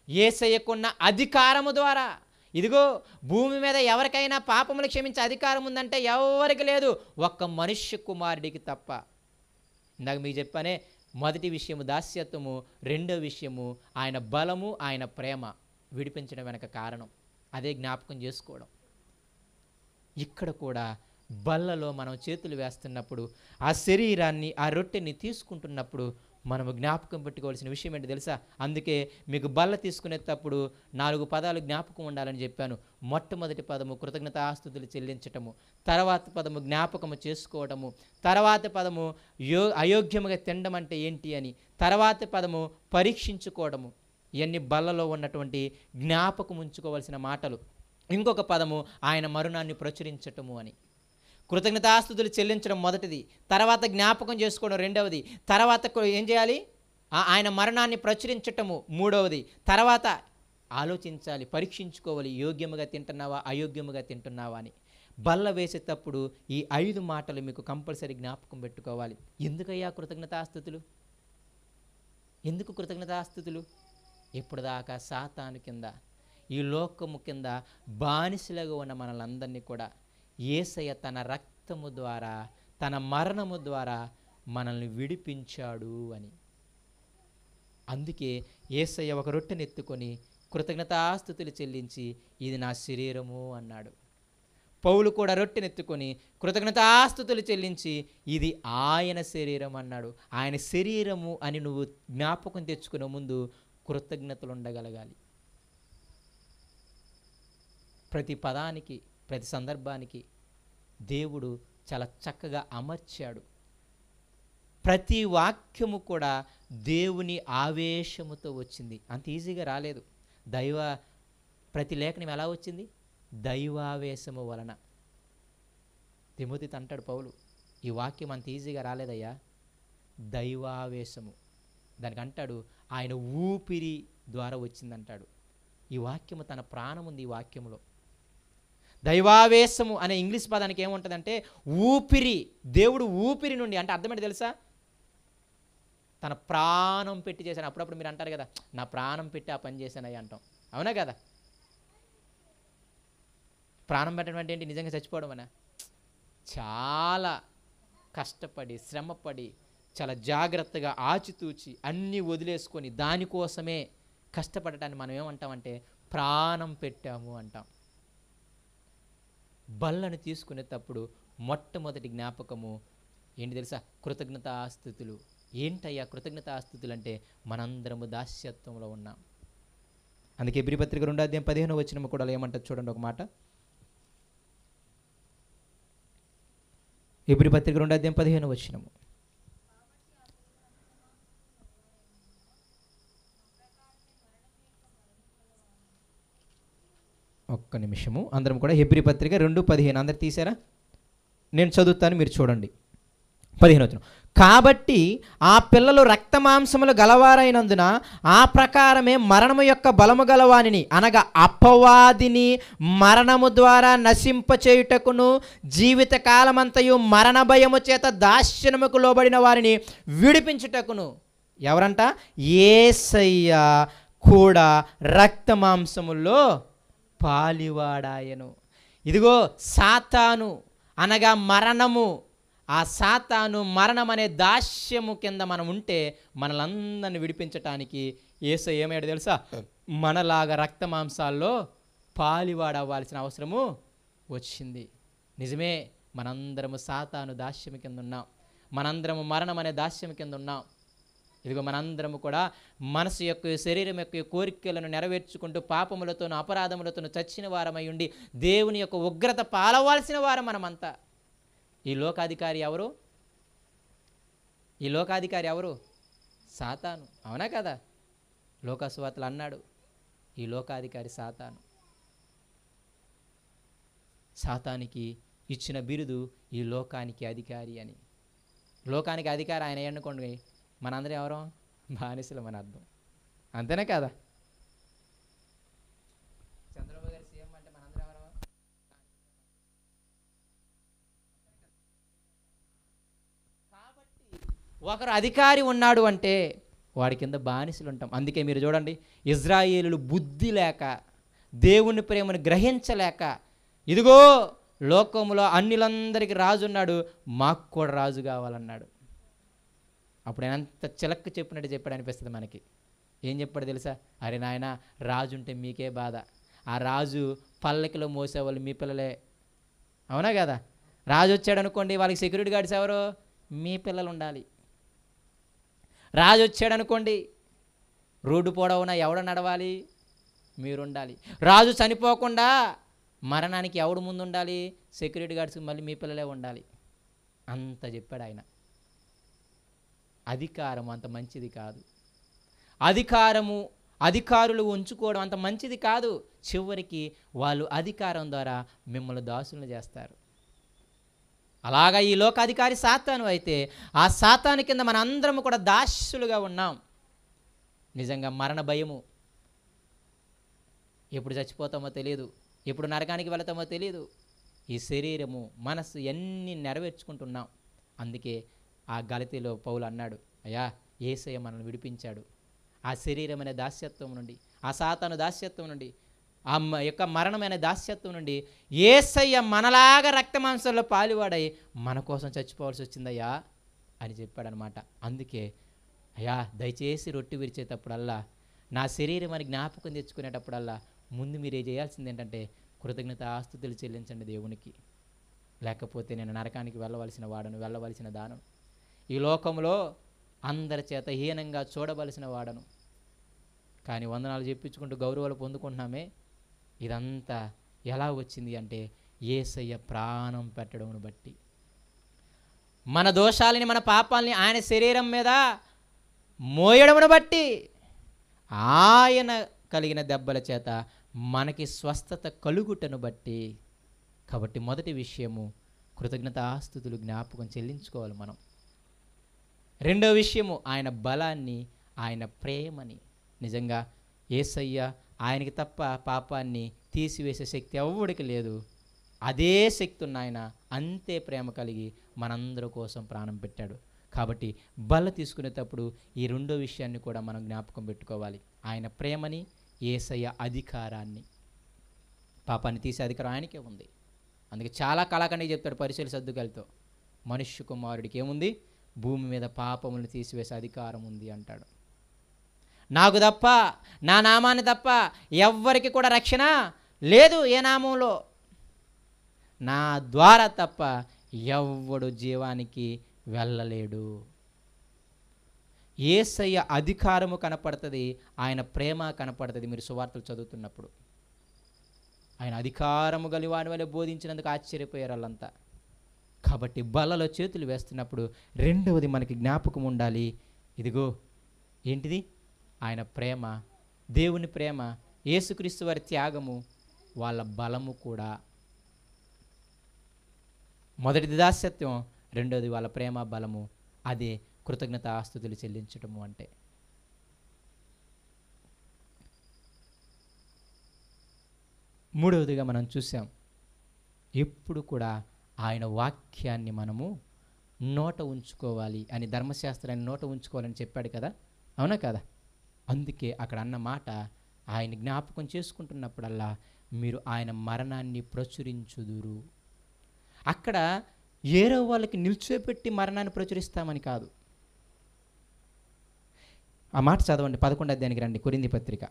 యేసయ్యకున్న అధికారము ద్వారా. ఇదిగో భూమి మీద ఎవరికైనా పాపములు క్షమించే అధికారం ఉందంటే ఎవరికి లేదు, ఒక్క మనుష్య కుమారుడికి తప్ప. ఇందాక మీకు చెప్పానే, మొదటి విషయము దాస్యత్వము, రెండో విషయము ఆయన బలము, ఆయన ప్రేమ విడిపించడం వెనక కారణం. అదే జ్ఞాపకం చేసుకోవడం. ఇక్కడ కూడా బల్లలో మనం చేతులు వేస్తున్నప్పుడు, ఆ శరీరాన్ని, ఆ రొట్టెని తీసుకుంటున్నప్పుడు మనము జ్ఞాపకం పెట్టుకోవాల్సిన విషయం ఏంటి తెలుసా? అందుకే మీకు బల్ల తీసుకునేటప్పుడు 4 పదాలు జ్ఞాపకం ఉండాలని చెప్పాను. మొట్టమొదటి పదము కృతజ్ఞతాస్తుతులు చెల్లించటము, తర్వాత పదము జ్ఞాపకము చేసుకోవటము, తర్వాత పదము అయోగ్యముగా తినడం అంటే ఏంటి అని, తర్వాత పదము పరీక్షించుకోవడము. ఇవన్నీ బల్లలో ఉన్నటువంటి జ్ఞాపకం ఉంచుకోవాల్సిన మాటలు. ఇంకొక పదము ఆయన మరణాన్ని ప్రచురించటము అని. కృతజ్ఞతాస్తుతులు చెల్లించడం మొదటిది, తర్వాత జ్ఞాపకం చేసుకోవడం రెండవది, తర్వాత ఏం చేయాలి? ఆయన మరణాన్ని ప్రచురించటము మూడవది. తర్వాత ఆలోచించాలి, పరీక్షించుకోవాలి, యోగ్యముగా తింటున్నావా అయోగ్యముగా తింటున్నావా అని. బల్ల వేసేటప్పుడు ఈ 5 మాటలు మీకు కంపల్సరీ జ్ఞాపకం పెట్టుకోవాలి. ఎందుకయ్యా కృతజ్ఞతాస్తుతులు? ఎందుకు కృతజ్ఞతాస్తుతులు? ఇప్పుడు దాకా సాతాను కింద, ఈ లోకము కింద బానిసలుగా ఉన్న మనలందరినీ కూడా యేసయ్య తన రక్తము ద్వారా, తన మరణము ద్వారా మనల్ని విడిపించాడు అని. అందుకే యేసయ్య ఒక రొట్టెని ఎత్తుకొని కృతజ్ఞతాస్తుతులు చెల్లించి ఇది నా శరీరము అన్నాడు. పౌలు కూడా రొట్టెనెత్తుకొని కృతజ్ఞతాస్తుతులు చెల్లించి ఇది ఆయన శరీరం అన్నాడు. ఆయన శరీరము అని నువ్వు జ్ఞాపకం తెచ్చుకునే ముందు కృతజ్ఞతలు ఉండగలగాలి. ప్రతి పదానికి, ప్రతి సందర్భానికి దేవుడు చాలా చక్కగా అమర్చాడు. ప్రతి వాక్యము కూడా దేవుని ఆవేశముతో వచ్చింది, అంత ఈజీగా రాలేదు. ప్రతి లేఖనం ఎలా వచ్చింది? దైవావేశము వలన. తిమోతితో అంటాడు పౌలు, ఈ వాక్యం అంత ఈజీగా రాలేదయ్యా, దైవావేశము. దానికి అంటాడు ఆయన ఊపిరి ద్వారా వచ్చిందంటాడు. ఈ వాక్యము తన ప్రాణం ఉంది ఈ వాక్యములో. దైవావేశము అనే ఇంగ్లీష్ పదానికి ఏముంటుందంటే ఊపిరి. దేవుడు ఊపిరి నుండి, అంటే అర్థమేంటి తెలుసా? తన ప్రాణం పెట్టి చేశాను. అప్పుడప్పుడు మీరు అంటారు కదా, నా ప్రాణం పెట్టి ఆ పని చేశానయ్యా అంటాం, అవునా కదా? ప్రాణం పెట్టడం అంటే ఏంటి? నిజంగా చచ్చిపోవడం అనా? చాలా కష్టపడి, శ్రమపడి, చాలా జాగ్రత్తగా ఆచితూచి అన్నీ వదిలేసుకొని దానికోసమే కష్టపడటాన్ని మనం ఏమంటామంటే ప్రాణం పెట్టాము అంటాం. బల్లను తీసుకునేటప్పుడు మొట్టమొదటి జ్ఞాపకము ఏంటి తెలుసా? కృతజ్ఞతాస్తుతులు. ఏంటయ్యా కృతజ్ఞతాస్తుతులు అంటే? మనందరము దాస్యత్వంలో ఉన్నాం. అందుకే హెబ్రీ పత్రిక 2:15 కూడా ఏమంటారు చూడండి ఒక మాట. హెబ్రీ పత్రిక 2:15. ఒక్క నిమిషము, అందరం కూడా హెబ్రీ పత్రిక 2:15 అందరు తీసారా? నేను చదువుతాను, మీరు చూడండి. 15. కాబట్టి ఆ పిల్లలు రక్తమాంసములు గలవారైనందున ఆ ప్రకారమే మరణము యొక్క బలము గలవానిని, అనగా అపవాదిని మరణము ద్వారా నశింపచేయుటకును, జీవిత కాలమంతయు మరణ భయము చేత దాస్యముకు లోబడిన వారిని విడిపించుటకును. ఎవరంట? యేసయ్య కూడా రక్తమాంసముల్లో పాలివాడాయను. ఇదిగో సాతాను అనగా మరణము, ఆ సాతాను మరణం అనే దాస్యము కింద మనం ఉంటే మనలందరిని విడిపించటానికి యేసయ్య ఏమయ్యాడు తెలుసా? మనలాగా రక్తమాంసాల్లో పాలివాడవ్వాల్సిన అవసరము వచ్చింది. నిజమే, మనందరము సాతాను దాస్యము కింద ఉన్నాం, మనందరము మరణం అనే దాస్యం కింద ఉన్నాం. ఇదిగో మనందరము కూడా మనసు యొక్క, శరీరం యొక్క కోరికలను నెరవేర్చుకుంటూ పాపములతోనూ అపరాధములతోనూ చచ్చిన వారమై ఉండి దేవుని యొక్క ఉగ్రత పాలవాల్సిన వారం మనమంతా. ఈ లోకాధికారి ఎవరు? ఈ లోకాధికారి ఎవరు? సాతాను, అవునా కదా? లోకసువార్తలు అన్నాడు, ఈ లోకాధికారి సాతాను. సాతానికి ఇచ్చిన బిరుదు ఈ లోకానికి అధికారి అని. లోకానికి అధికారి ఆయన ఎన్నుకోండి, మనందరం ఎవరో బానిసలు మన అర్థం, అంతేనే కదా? చంద్రబాబు గారు సీఎం అంటే మనందరం ఎవరో. కాబట్టి ఒకరు అధికారి ఉన్నాడు అంటే వాడి కింద బానిసలు ఉంటాం. అందుకే మీరు చూడండి, ఇజ్రాయేలులు బుద్ధి లేక, దేవుని ప్రేమను గ్రహించలేక, ఇదిగో లోకములో అన్యులందరికీ రాజు ఉన్నాడు, మాకు కూడా రాజు కావాలన్నాడు. అప్పుడు ఆయన అంత చిలక్కు చెప్పినట్టు చెప్పాడు అనిపిస్తుంది మనకి. ఏం చెప్పాడు తెలుసా? అరే నాయన, రాజు ఉంటే మీకే బాధ, ఆ రాజు పల్లకిలో మోసేవాళ్ళు మీ పిల్లలే, అవునా కదా? రాజు వచ్చాడు అనుకోండి, వాళ్ళకి సెక్యూరిటీ గార్డ్స్ ఎవరు? మీ పిల్లలు ఉండాలి. రాజు వచ్చాడు అనుకోండి, రోడ్డు పొడవునా ఎవడ నడవాలి? మీరు ఉండాలి. రాజు చనిపోకుండా మరణానికి ఎవడు ముందు ఉండాలి? సెక్యూరిటీ గార్డ్స్కి మళ్ళీ మీ పిల్లలే ఉండాలి. అంత చెప్పాడు ఆయన. అధికారం అంత మంచిది కాదు. అధికారులు ఉంచుకోవడం అంత మంచిది కాదు. చివరికి వాళ్ళు అధికారం ద్వారా మిమ్మల్ని దాసులను చేస్తారు. అలాగా ఈ లోకాధికారి సాతాను అయితే, ఆ సాతాను కింద మన అందరం కూడా దాస్యులుగా ఉన్నాం. నిజంగా మరణ భయము, ఎప్పుడు చచ్చిపోతామో తెలియదు, ఎప్పుడు నరకానికి వెళతామో తెలియదు. ఈ శరీరము మనసు ఎన్ని నెరవేర్చుకుంటున్నాం. అందుకే ఆ గలతీలో పౌలు అన్నాడు, అయ్యా యేసయ్య మనల్ని విడిపించాడు ఆ శరీరం అనే దాస్యత్వం నుండి, ఆ సాతాను దాస్యత్వం నుండి, ఆ యొక్క మరణమైన దాస్యత్వం నుండి. యేసయ్య మనలాగా రక్తమాంసంలో పాలువాడై మన కోసం చచ్చిపోవాల్సి వచ్చిందయ్యా అని చెప్పాడనమాట. అందుకే అయ్యా దయచేసి రొట్టె విరిచేటప్పుడల్లా, నా శరీరం అని జ్ఞాపకం తెచ్చుకునేటప్పుడల్లా ముందు మీరే చేయాల్సింది ఏంటంటే కృతజ్ఞత ఆస్తుతులు చెల్లించండి దేవునికి. లేకపోతే నేను నరకానికి వెళ్ళవలసిన వాడను, వెళ్ళవలసిన దానను, ఈ లోకంలో అందరి చేత హీనంగా చూడవలసిన వాడను. కానీ వందనాలు చెప్పించుకుంటూ గౌరవాలు పొందుకుంటున్నామే, ఇదంతా ఎలా వచ్చింది అంటే యేసయ్య ప్రాణం పెట్టడమును బట్టి, మన దోషాలని మన పాపాలని ఆయన శరీరం మీద మోయడమును బట్టి, ఆయన కలిగిన దెబ్బల చేత మనకి స్వస్థత కలుగుటను బట్టి. కాబట్టి మొదటి విషయము కృతజ్ఞతాస్తుతులు జ్ఞాపకం చెల్లించుకోవాలి మనం. రెండో విషయము ఆయన బలాన్ని, ఆయన ప్రేమని. నిజంగా యేసయ్య ఆయనకి తప్ప పాపాన్ని తీసివేసే శక్తి ఎవ్వడికి లేదు. అదే శక్తి ఉన్న ఆయన అంతే ప్రేమ కలిగి మనందరి కోసం ప్రాణం పెట్టాడు. కాబట్టి బల్ల తీసుకునేటప్పుడు ఈ రెండో విషయాన్ని కూడా మనం జ్ఞాపకం పెట్టుకోవాలి, ఆయన ప్రేమని, యేసయ్య అధికారాన్ని. పాపాన్ని తీసే అధికారం ఆయనకే ఉంది. అందుకే చాలా కళాఖండిగా చెప్తాడు పరిశీలి సర్దుకలతో, మనుష్య కుమారుడికి ఏముంది, భూమి మీద పాపములను తీసివేసే అధికారం ఉంది అంటాడు. నాకు తప్ప, నా నామాన్ని తప్ప ఎవ్వరికి కూడా రక్షణ లేదు ఏ నామంలో, నా ద్వారా తప్ప ఎవ్వడు జీవానికి వెళ్ళలేడు. యేసయ్య అధికారము కనపడుతుంది, ఆయన ప్రేమ కనపడుతుంది. మీరు సువార్తలు చదువుతున్నప్పుడు ఆయన అధికారము గలివాని వలె బోధించినందుకు ఆశ్చర్యపోయారు వాళ్ళంతా. కాబట్టి బల్లలో చేతులు వేస్తున్నప్పుడు రెండవది మనకి జ్ఞాపకం ఉండాలి, ఇదిగో ఏంటిది, ఆయన ప్రేమ, దేవుని ప్రేమ, యేసుక్రీస్తు వారి త్యాగము, వాళ్ళ బలము కూడా. మొదటిది దాస్యత్వం, రెండోది వాళ్ళ ప్రేమ బలము. అదే కృతజ్ఞత ఆస్తుతులు చెల్లించటము అంటే. మూడవదిగా మనం చూసాం, ఎప్పుడు కూడా ఆయన వాక్యాన్ని మనము నోట ఉంచుకోవాలి అని, ధర్మశాస్త్రాన్ని నోట ఉంచుకోవాలని చెప్పాడు కదా, అవునా కదా? అందుకే అక్కడ అన్న మాట, ఆయన జ్ఞాపకం చేసుకుంటున్నప్పుడల్లా మీరు ఆయన మరణాన్ని ప్రచురించుదురు. అక్కడ ఏరో వాళ్ళకి నిల్చోపెట్టి మరణాన్ని ప్రచురిస్తామని కాదు. ఆ మాట చదవండి, 11వ అధ్యాయానికి రండి, కొరింథీ పత్రిక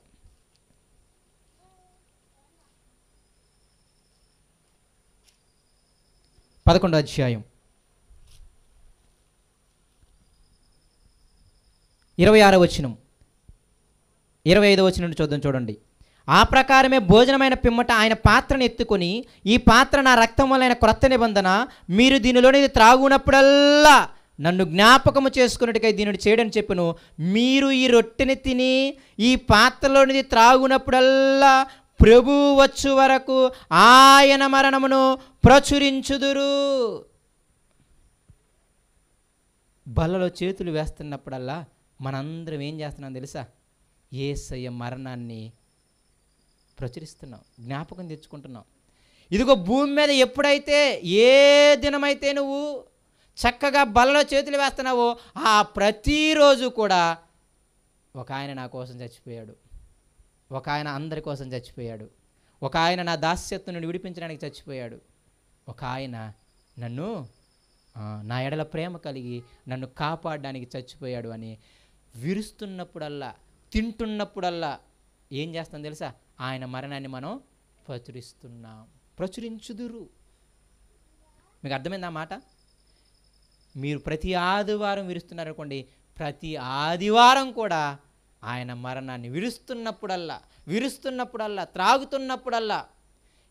11వ అధ్యాయం 26వ వచనం, 25వ వచనం నుండి చూడండి. ఆ ప్రకారమే భోజనమైన పిమ్మట ఆయన పాత్రను ఎత్తుకొని, ఈ పాత్ర నా రక్తం వలన క్రొత్త నిబంధన, మీరు దీనిలోనిది త్రాగునప్పుడల్లా నన్ను జ్ఞాపకము చేసుకున్నట్టుగా దీనిని చేయడని చెప్పను. మీరు ఈ రొట్టెని తిని ఈ పాత్రలోనిది త్రాగునప్పుడల్లా ప్రభు వచ్చు వరకు ఆయన మరణమును ప్రచురించుదురు. బల్లలో చేతులు వేస్తున్నప్పుడల్లా మనందరం ఏం చేస్తున్నాం తెలుసా? యేసయ్య మరణాన్ని ప్రచురిస్తున్నాం, జ్ఞాపకం తెచ్చుకుంటున్నాం. ఇదిగో భూమి మీద ఎప్పుడైతే, ఏ దినమైతే నువ్వు చక్కగా బల్లలో చేతులు వేస్తున్నావో ఆ ప్రతిరోజు కూడా ఒక ఆయన నా కోసం చచ్చిపోయాడు, ఒక ఆయన అందరి కోసం చచ్చిపోయాడు, ఒక ఆయన నా దాస్యత్వం నుండి విడిపించడానికి చచ్చిపోయాడు, ఒక ఆయన నన్ను నా ఎడల ప్రేమ కలిగి నన్ను కాపాడడానికి చచ్చిపోయాడు అని విరుస్తున్నప్పుడల్లా, తింటున్నప్పుడల్లా ఏం చేస్తాం తెలుసా? ఆయన మరణాన్ని మనం ప్రచురిస్తున్నాం. ప్రచురించుదురు. మీకు అర్థమైందా మాట? మీరు ప్రతి ఆదివారం విరుస్తున్నారనుకోండి, ప్రతి ఆదివారం కూడా ఆయన మరణాన్ని విరుస్తున్నప్పుడల్లా త్రాగుతున్నప్పుడల్లా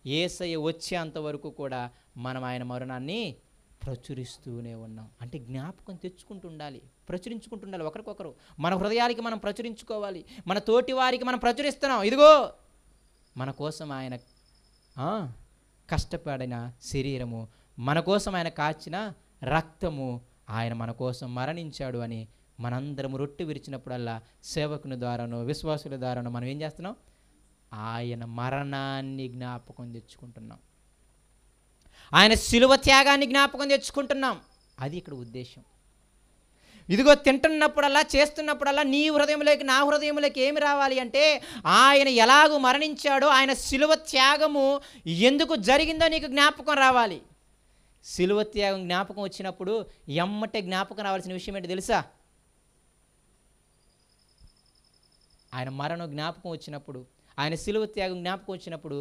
యేసయ్య వచ్చేంత వరకు కూడా మనం ఆయన మరణాన్ని ప్రచురిస్తూనే ఉన్నాం. అంటే జ్ఞాపకం తెచ్చుకుంటూ ఉండాలి, ప్రచురించుకుంటూ ఉండాలి. ఒకరికొకరు మన హృదయాలకి మనం ప్రచురించుకోవాలి, మన తోటి వారికి మనం ప్రచురిస్తున్నాం. ఇదిగో మన కోసం ఆయన కష్టపడిన శరీరము, మన కోసం ఆయన కాచిన రక్తము, ఆయన మన కోసం మరణించాడు అని మనందరం రొట్టె విరిచినప్పుడల్లా సేవకుని ద్వారానో విశ్వాసుల ద్వారానో మనం ఏం చేస్తున్నాం? ఆయన మరణాన్ని జ్ఞాపకం తెచ్చుకుంటున్నాం, ఆయన శిలువ త్యాగాన్ని జ్ఞాపకం తెచ్చుకుంటున్నాం. అది ఇక్కడ ఉద్దేశం. ఇదిగో తింటున్నప్పుడల్లా, చేస్తున్నప్పుడల్లా నీ హృదయంలోకి నా హృదయంలోకి ఏమి రావాలి అంటే, ఆయన ఎలాగూ మరణించాడో, ఆయన శిలువ త్యాగము ఎందుకు జరిగిందో నీకు జ్ఞాపకం రావాలి. శిలువ త్యాగం జ్ఞాపకం వచ్చినప్పుడు ఎమ్మటే జ్ఞాపకం రావాల్సిన విషయం ఏంటి తెలుసా? ఆయన మరణం జ్ఞాపకం వచ్చినప్పుడు, ఆయన శిలువ త్యాగం జ్ఞాపకం వచ్చినప్పుడు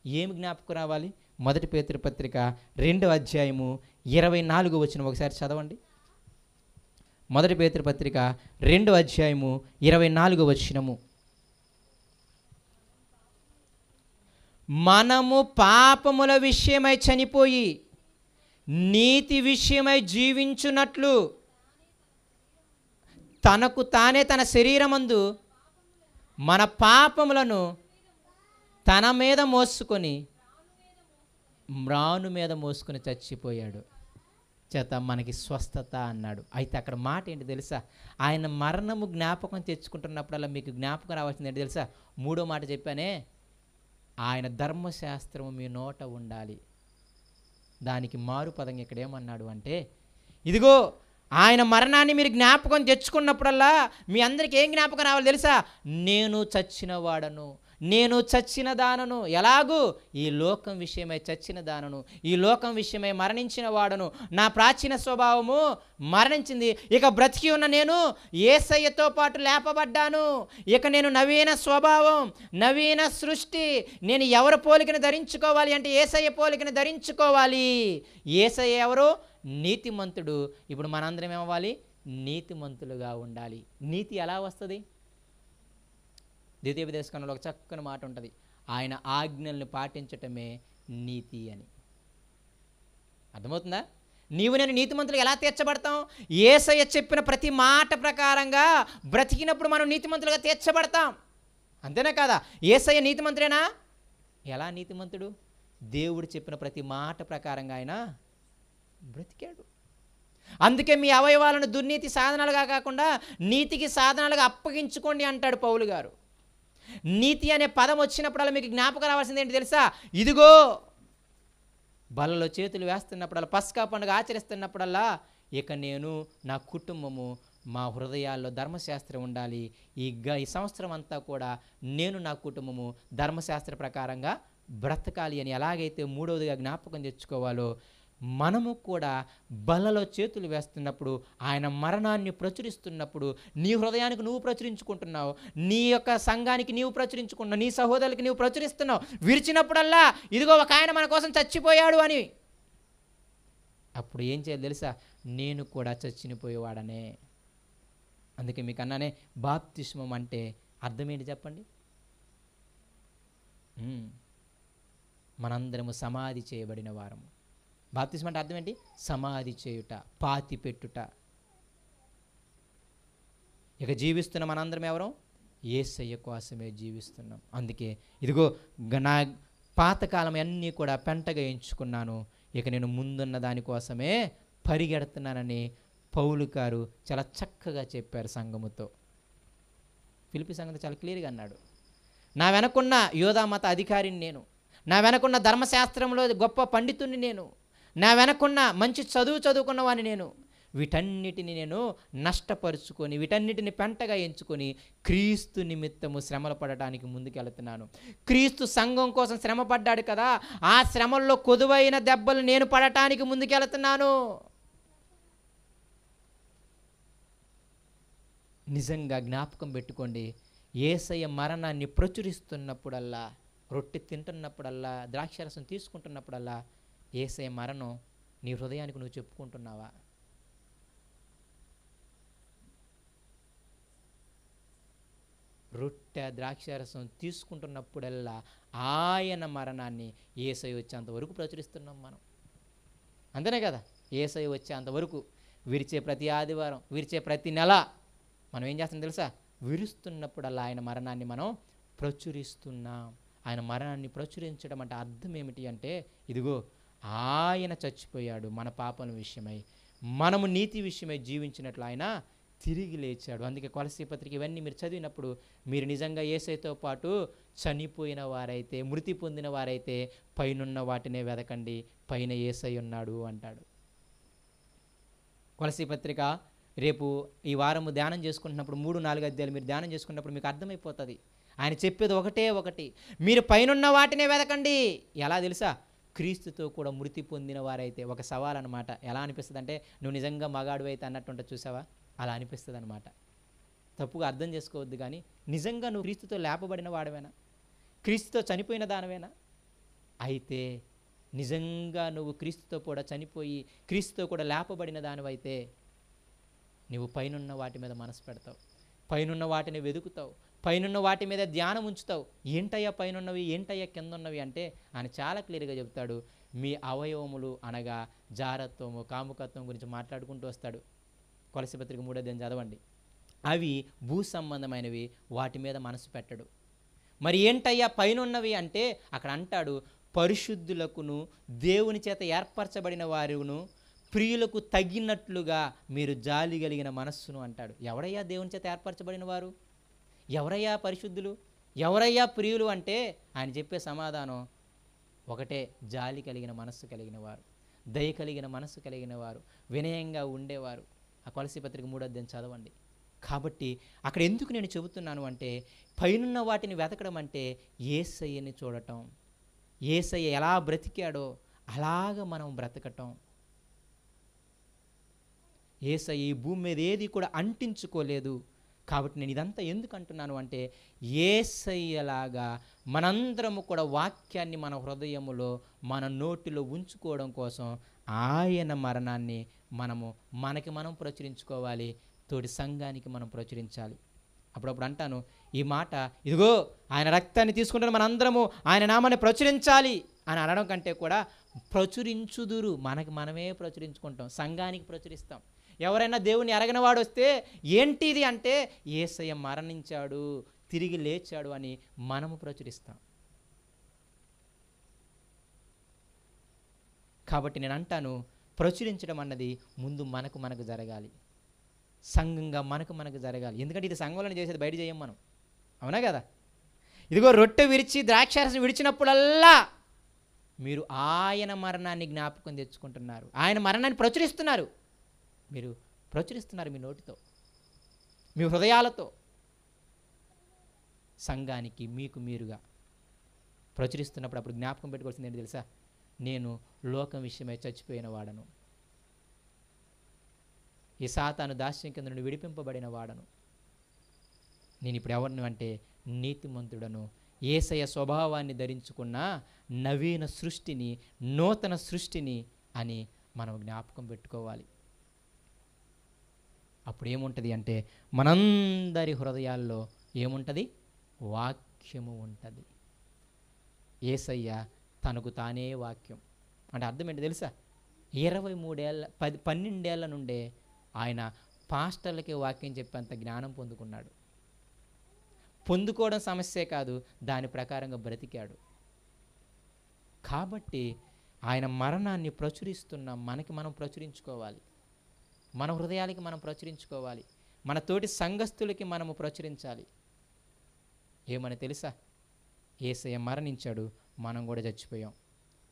ఏమి జ్ఞాపకం రావాలి? 1 పేతురు పత్రిక 2వ అధ్యాయము 24వ వచనం ఒకసారి చదవండి. 1 పేతురు పత్రిక 2వ అధ్యాయము 24వ వచనము. మనము పాపముల విషయమై చనిపోయి నీతి విషయమై జీవించున్నట్లు తనకు తానే తన శరీరమందు మన పాపములను తన మీద మోసుకొని మ్రాను మీద మోసుకొని చచ్చిపోయాడు చేత మనకి స్వస్థత అన్నాడు. అయితే అక్కడ మాట ఏంటి తెలుసా? ఆయన మరణము జ్ఞాపకం తెచ్చుకుంటున్నప్పుడల్లా మీకు జ్ఞాపకం రావాల్సింది ఏంటి తెలుసా? 3వ మాట చెప్పానే, ఆయన ధర్మశాస్త్రము మీ నోట ఉండాలి. దానికి మారు పదం ఇక్కడ ఏమన్నాడు అంటే, ఇదిగో ఆయన మరణాన్ని మీరు జ్ఞాపకం తెచ్చుకున్నప్పుడల్లా మీ అందరికీ ఏం జ్ఞాపకం రావాలి తెలుసా? నేను చచ్చిన వాడను, నేను చచ్చిన దానను. ఎలాగూ? ఈ లోకం విషయమై చచ్చిన దానను, ఈ లోకం విషయమై మరణించిన వాడను. నా ప్రాచీన స్వభావము మరణించింది, ఇక బ్రతికి ఉన్న నేను యేసయ్యతో పాటు లేపబడ్డాను. ఇక నేను నవీన స్వభావం, నవీన సృష్టి. నేను ఎవరి పోలికను ధరించుకోవాలి అంటే యేసయ్య పోలికను ధరించుకోవాలి. యేసయ్య ఎవరు? నీతిమంతుడు. ఇప్పుడు మనందరం ఏమవ్వాలి? నీతిమంతులుగా ఉండాలి. నీతి ఎలా వస్తుంది? ద్వితీయోపదేశకాండంలో ఒక చక్కని మాట ఉంటుంది, ఆయన ఆజ్ఞల్ని పాటించటమే నీతి అని. అర్థమవుతుందా? నీవు నేను నీతిమంతులు ఎలా తీర్చబడతాం? యేసయ్య చెప్పిన ప్రతి మాట ప్రకారంగా బ్రతికినప్పుడు మనం నీతిమంతులుగా తీర్చబడతాం. అంతేనా కాదా? యేసయ్య నీతిమంతుడేనా? ఎలా నీతిమంతుడు? దేవుడు చెప్పిన ప్రతి మాట ప్రకారంగా ఆయన బ్రతికాడు. అందుకే మీ అవయవాలను దుర్నీతి సాధనాలుగా కాకుండా నీతికి సాధనాలుగా అప్పగించుకోండి అంటాడు పౌలు గారు. నీతి అనే పదం వచ్చినప్పుడల్లా మీకు జ్ఞాపకం రావాల్సింది ఏంటి తెలుసా? ఇదిగో బలలో చేతులు వేస్తున్నప్పుడల్లా, పస్కా పండుగ ఆచరిస్తున్నప్పుడల్లా, ఇక నేను నా కుటుంబము మా హృదయాల్లో ధర్మశాస్త్రం ఉండాలి. ఈ సంవత్సరం అంతా కూడా నేను నా కుటుంబము ధర్మశాస్త్ర ప్రకారంగా బ్రతకాలి అని ఎలాగైతే 3వదిగా జ్ఞాపకం తెచ్చుకోవాలో, మనము కూడా బలలో చేతులు వేస్తున్నప్పుడు, ఆయన మరణాన్ని ప్రచురిస్తున్నప్పుడు, నీ హృదయానికి నువ్వు ప్రచురించుకుంటున్నావు, నీ యొక్క సంఘానికి నీవు ప్రచురించుకుంటున్నావు, నీ సహోదరులకి నీవు ప్రచురిస్తున్నావు. విరిచినప్పుడల్లా ఇదిగో ఒక ఆయన మన కోసం చచ్చిపోయాడు అని. అప్పుడు ఏం చేయాలి తెలుసా? నేను కూడా చచ్చిపోయేవాడనే. అందుకే మీకు అన్నానే, బాప్తిస్మం అంటే అర్థం ఏంటి చెప్పండి? మనందరము సమాధి చేయబడిన వారము. బాప్తిస్మం అంటే అర్థం ఏంటి? సమాధి చేయుట, పాతి పెట్టుట. ఇక జీవిస్తున్న మనందరం ఎవరు? యేసయ్య కోసమే జీవిస్తున్నాం. అందుకే ఇదిగో నా పాతకాలం అన్నీ కూడా పెంటగా ఎంచుకున్నాను, ఇక నేను ముందున్న దానికోసమే పరిగెడుతున్నానని పౌలు గారు చాలా చక్కగా చెప్పారు సంఘముతో. ఫిలిప్పీ సంఘంతో చాలా క్లియర్గా అన్నాడు, నా వెనకున్న యోధా మత అధికారిని నేను, నా వెనకున్న ధర్మశాస్త్రంలో గొప్ప పండితుడిని నేను, నా వెనకున్న మంచి చదువుకున్న వాడిని నేను. వీటన్నిటిని నేను నష్టపరుచుకొని, వీటన్నిటిని పెంటగా ఎంచుకొని క్రీస్తు నిమిత్తము శ్రమలు పడడానికి ముందుకెళ్తున్నాను. క్రీస్తు సంఘం కోసం శ్రమ పడ్డాడు కదా, ఆ శ్రమల్లో కొదువైన దెబ్బలు నేను పడటానికి ముందుకెళ్తున్నాను. నిజంగా జ్ఞాపకం పెట్టుకోండి, యేసయ్య మరణాన్ని ప్రచురిస్తున్నప్పుడల్లా, రొట్టె తింటున్నప్పుడల్లా, ద్రాక్షారసం తీసుకుంటున్నప్పుడల్లా యేసయ్య మరణం నీ హృదయానికి నువ్వు చెప్పుకుంటున్నావా? రొట్టె ద్రాక్షారసం తీసుకుంటున్నప్పుడల్లా ఆయన మరణాన్ని యేసయ్య వచ్చేంతవరకు ప్రచురిస్తున్నాం మనం. అంతేనే కదా? యేసయ్య వచ్చేంతవరకు విరిచే ప్రతి ఆదివారం, విరిచే ప్రతి నెల మనం ఏం చేస్తాం తెలుసా? విరుస్తున్నప్పుడల్లా ఆయన మరణాన్ని మనం ప్రచురిస్తున్నాం. ఆయన మరణాన్ని ప్రచురించడం అంటే అర్థం ఏమిటి అంటే, ఇదిగో ఆయన చచ్చిపోయాడు మన పాపల విషయమై, మనము నీతి విషయమై జీవించినట్లు ఆయన తిరిగి లేచాడు. అందుకే కొలస్సీ పత్రిక ఇవన్నీ మీరు చదివినప్పుడు మీరు నిజంగా యేసయ్యతో పాటు చనిపోయిన వారైతే, మృతి పొందిన వారైతే పైనున్న వాటినే వెదకండి, పైన యేసయ్య ఉన్నాడు అంటాడు. కొలస్సీ పత్రిక రేపు ఈ వారము ధ్యానం చేసుకుంటున్నప్పుడు 3-4 అధ్యాయాలు మీరు ధ్యానం చేసుకున్నప్పుడు మీకు అర్థమైపోతుంది. ఆయన చెప్పేది ఒకటి, మీరు పైనున్న వాటినే వెదకండి. ఎలా తెలుసా? క్రీస్తుతో కూడా మృతి పొందిన వారైతే. ఒక సవాల్ అనమాట. ఎలా అనిపిస్తుంది అంటే, నువ్వు నిజంగా మగాడు అయితే అన్నట్టు ఉంటుంది చూసావా, అలా అనిపిస్తుంది అనమాట. తప్పుగా అర్థం చేసుకోవద్దు, కానీ నిజంగా నువ్వు క్రీస్తుతో లేపబడిన వాడవేనా? క్రీస్తుతో చనిపోయిన దానవేనా? అయితే నిజంగా నువ్వు క్రీస్తుతో కూడా చనిపోయి క్రీస్తుతో కూడా లేపబడిన దానివైతే నువ్వు పైనున్న వాటి మీద మనసు పెడతావు, పైనున్న వాటిని వెతుకుతావు, పైనున్న వాటి మీద ధ్యానం ఉంచుతావు. ఏంటయ్యా పైనున్నవి, ఏంటయ్యా కింద ఉన్నవి అంటే ఆయన చాలా క్లియర్గా చెప్తాడు. మీ అవయవములు అనగా జారత్వము, కాముకత్వం గురించి మాట్లాడుకుంటూ వస్తాడు. కొలస్సీ పత్రిక 3వ అధ్యాయం చదవండి. అవి భూ సంబంధమైనవి, వాటి మీద మనసు పెట్టడు. మరి ఏంటయ్యా పైనున్నవి అంటే అక్కడ అంటాడు, పరిశుద్ధులకును దేవుని చేత ఏర్పరచబడిన వారును ప్రియులకు తగినట్లుగా మీరు జాలి కలిగిన మనస్సును అంటాడు. ఎవరయ్యా దేవుని చేత ఏర్పరచబడిన వారు? ఎవరయ్యా పరిశుద్ధులు? ఎవరయ్యా ప్రియులు అంటే ఆయన చెప్పే సమాధానం ఒకటే, జాలి కలిగిన మనస్సు కలిగిన వారు, దయ కలిగిన మనస్సు కలిగిన వారు, వినయంగా ఉండేవారు. ఆ కొలస్సీ పత్రిక 3వ అధ్యాయం చదవండి. కాబట్టి అక్కడ ఎందుకు నేను చెబుతున్నాను అంటే, పైనున్న వాటిని వెతకడం అంటే యేసయ్యని చూడటం, యేసయ్య ఎలా బ్రతికాడో అలాగ మనం బ్రతకటం. యేసయ్య ఈ భూమి మీద ఏది కూడా అంటించుకోలేదు. కాబట్టి నేను ఇదంతా ఎందుకు అంటున్నాను అంటే, యేసయ్యలాగా మనందరము కూడా వాక్యాన్ని మన హృదయములో, మన నోటిలో ఉంచుకోవడం కోసం ఆయన మరణాన్ని మనకి మనం ప్రచురించుకోవాలి, తోటి సంఘానికి మనం ప్రచురించాలి. అప్పుడప్పుడు అంటాను ఈ మాట, ఇదిగో ఆయన రక్తాన్ని తీసుకుంటున్న మనందరము ఆయన నామాన్ని ప్రచురించాలి అని అనడం కంటే కూడా ప్రచురించుదురు, మనకి మనమే ప్రచురించుకుంటాం, సంఘానికి ప్రచురిస్తాం. ఎవరైనా దేవుని ఎరగని వాడు వస్తే ఏంటిది అంటే, యేసయ్య మరణించాడు, తిరిగి లేచాడు అని మనము ప్రచురిస్తాం. కాబట్టి నేను అంటాను, ప్రచురించడం అన్నది ముందు మనకు జరగాలి, సంఘంగా మనకు జరగాలి. ఎందుకంటే ఇది సంఘంలోనే చేసేది, బయట చేయం మనం, అవునా కదా? ఇదిగో రొట్టె విరిచి ద్రాక్షారసం విడిచినప్పుడల్లా మీరు ఆయన మరణాన్ని జ్ఞాపకం తెచ్చుకుంటున్నారు, ఆయన మరణాన్ని ప్రచురిస్తున్నారు. మీరు ప్రచురిస్తున్నారు మీ నోటితో, మీ హృదయాలతో, సంఘానికి మీకు మీరుగా ప్రచురిస్తున్నప్పుడు అప్పుడు జ్ఞాపకం పెట్టుకోవాల్సింది ఏంటి తెలుసా? నేను లోకం విషయమై చచ్చిపోయిన వాడను, ఈ సాతాను దాస్యం కింద నుండి విడిపింపబడిన వాడను. నేను ఇప్పుడు ఎవరిని అంటే నీతిమంతుడను, యేసయ్య స్వభావాన్ని ధరించుకున్న నవీన సృష్టిని, నూతన సృష్టిని అని మనం జ్ఞాపకం పెట్టుకోవాలి. అప్పుడు ఏముంటుంది అంటే, మనందరి హృదయాల్లో ఏముంటుంది? వాక్యము ఉంటుంది. యేసయ్య తనకు తానే వాక్యం. అంటే అర్థం ఏంటి తెలుసా? 12 ఏళ్ల నుండే ఆయన పాస్టర్లకి వాక్యం చెప్పేంత జ్ఞానం పొందుకున్నాడు. పొందుకోవడం సమస్యే కాదు, దాని ప్రకారంగా బ్రతికాడు. కాబట్టి ఆయన మరణాన్ని ప్రచురిస్తున్న మనకి మనం ప్రచురించుకోవాలి, మన హృదయాలకి మనం ప్రచురించుకోవాలి, మన తోటి సంఘస్థులకి మనము ప్రచురించాలి. ఏమని తెలుసా? యేసయ్య మరణించాడు, మనం కూడా చచ్చిపోయాం.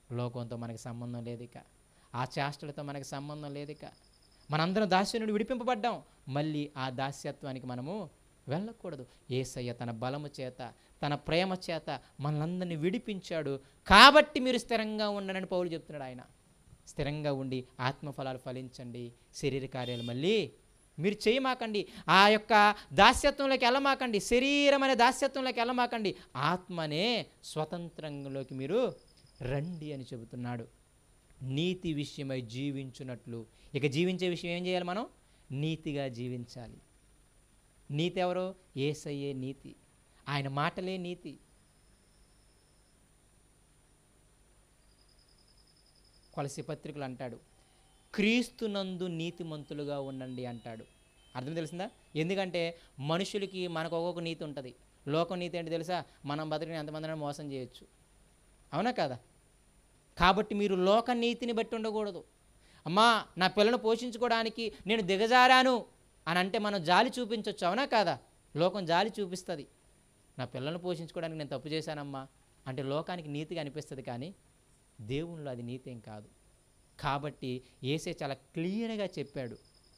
లోకంతో మనకి సంబంధం లేదు ఇక, ఆ చేష్టలతో మనకి సంబంధం లేదు ఇక. మనందరం దాస్యం నుండి విడిపింపబడ్డాం, మళ్ళీ ఆ దాస్యత్వానికి మనము వెళ్ళకూడదు. యేసయ్య తన బలము చేత, తన ప్రేమ చేత మనలందరినీ విడిపించాడు. కాబట్టి మీరు స్థిరంగా ఉండనని పౌలు చెప్తున్నాడు. ఆయన స్థిరంగా ఉండి ఆత్మఫలాలు ఫలించండి, శరీర కార్యాలు మళ్ళీ మీరు చేయమాకండి, ఆ యొక్క దాస్యత్వంలోకి వెళ్ళమాకండి, శరీరం అనే దాస్యత్వంలోకి వెళ్ళమాకండి, ఆత్మనే స్వతంత్రంలోకి మీరు రండి అని చెబుతున్నాడు. నీతి విషయమై జీవించున్నట్లు. ఇక జీవించే విషయం ఏం చేయాలి? మనం నీతిగా జీవించాలి. నీతి ఎవరో? యేసయ్యే నీతి, ఆయన మాటలే నీతి. కొలస్సీ పత్రికలు అంటాడు, క్రీస్తునందు నీతిమంతులుగా ఉండండి అంటాడు. అర్థం తెలిసిందా? ఎందుకంటే మనుషులకి మనకు ఒక్కొక్క నీతి ఉంటుంది. లోకం నీతి ఏంటి తెలుసా? మనం బతికిన ఎంతమందిని మోసం చేయొచ్చు, అవునా కదా? కాబట్టి మీరు లోక నీతిని బట్టి ఉండకూడదు. అమ్మా, నా పిల్లను పోషించుకోవడానికి నేను దిగజారాను, అని అంటే మనం జాలి చూపించవచ్చు, అవునా కాదా? లోకం జాలి చూపిస్తుంది. నా పిల్లల్ని పోషించుకోవడానికి నేను తప్పు చేశానమ్మా అంటే లోకానికి నీతిగా అనిపిస్తుంది, కానీ దేవునిలో అది నీతి ఏం కాదు. కాబట్టి యేసే చాలా క్లియర్గా చెప్పాడు.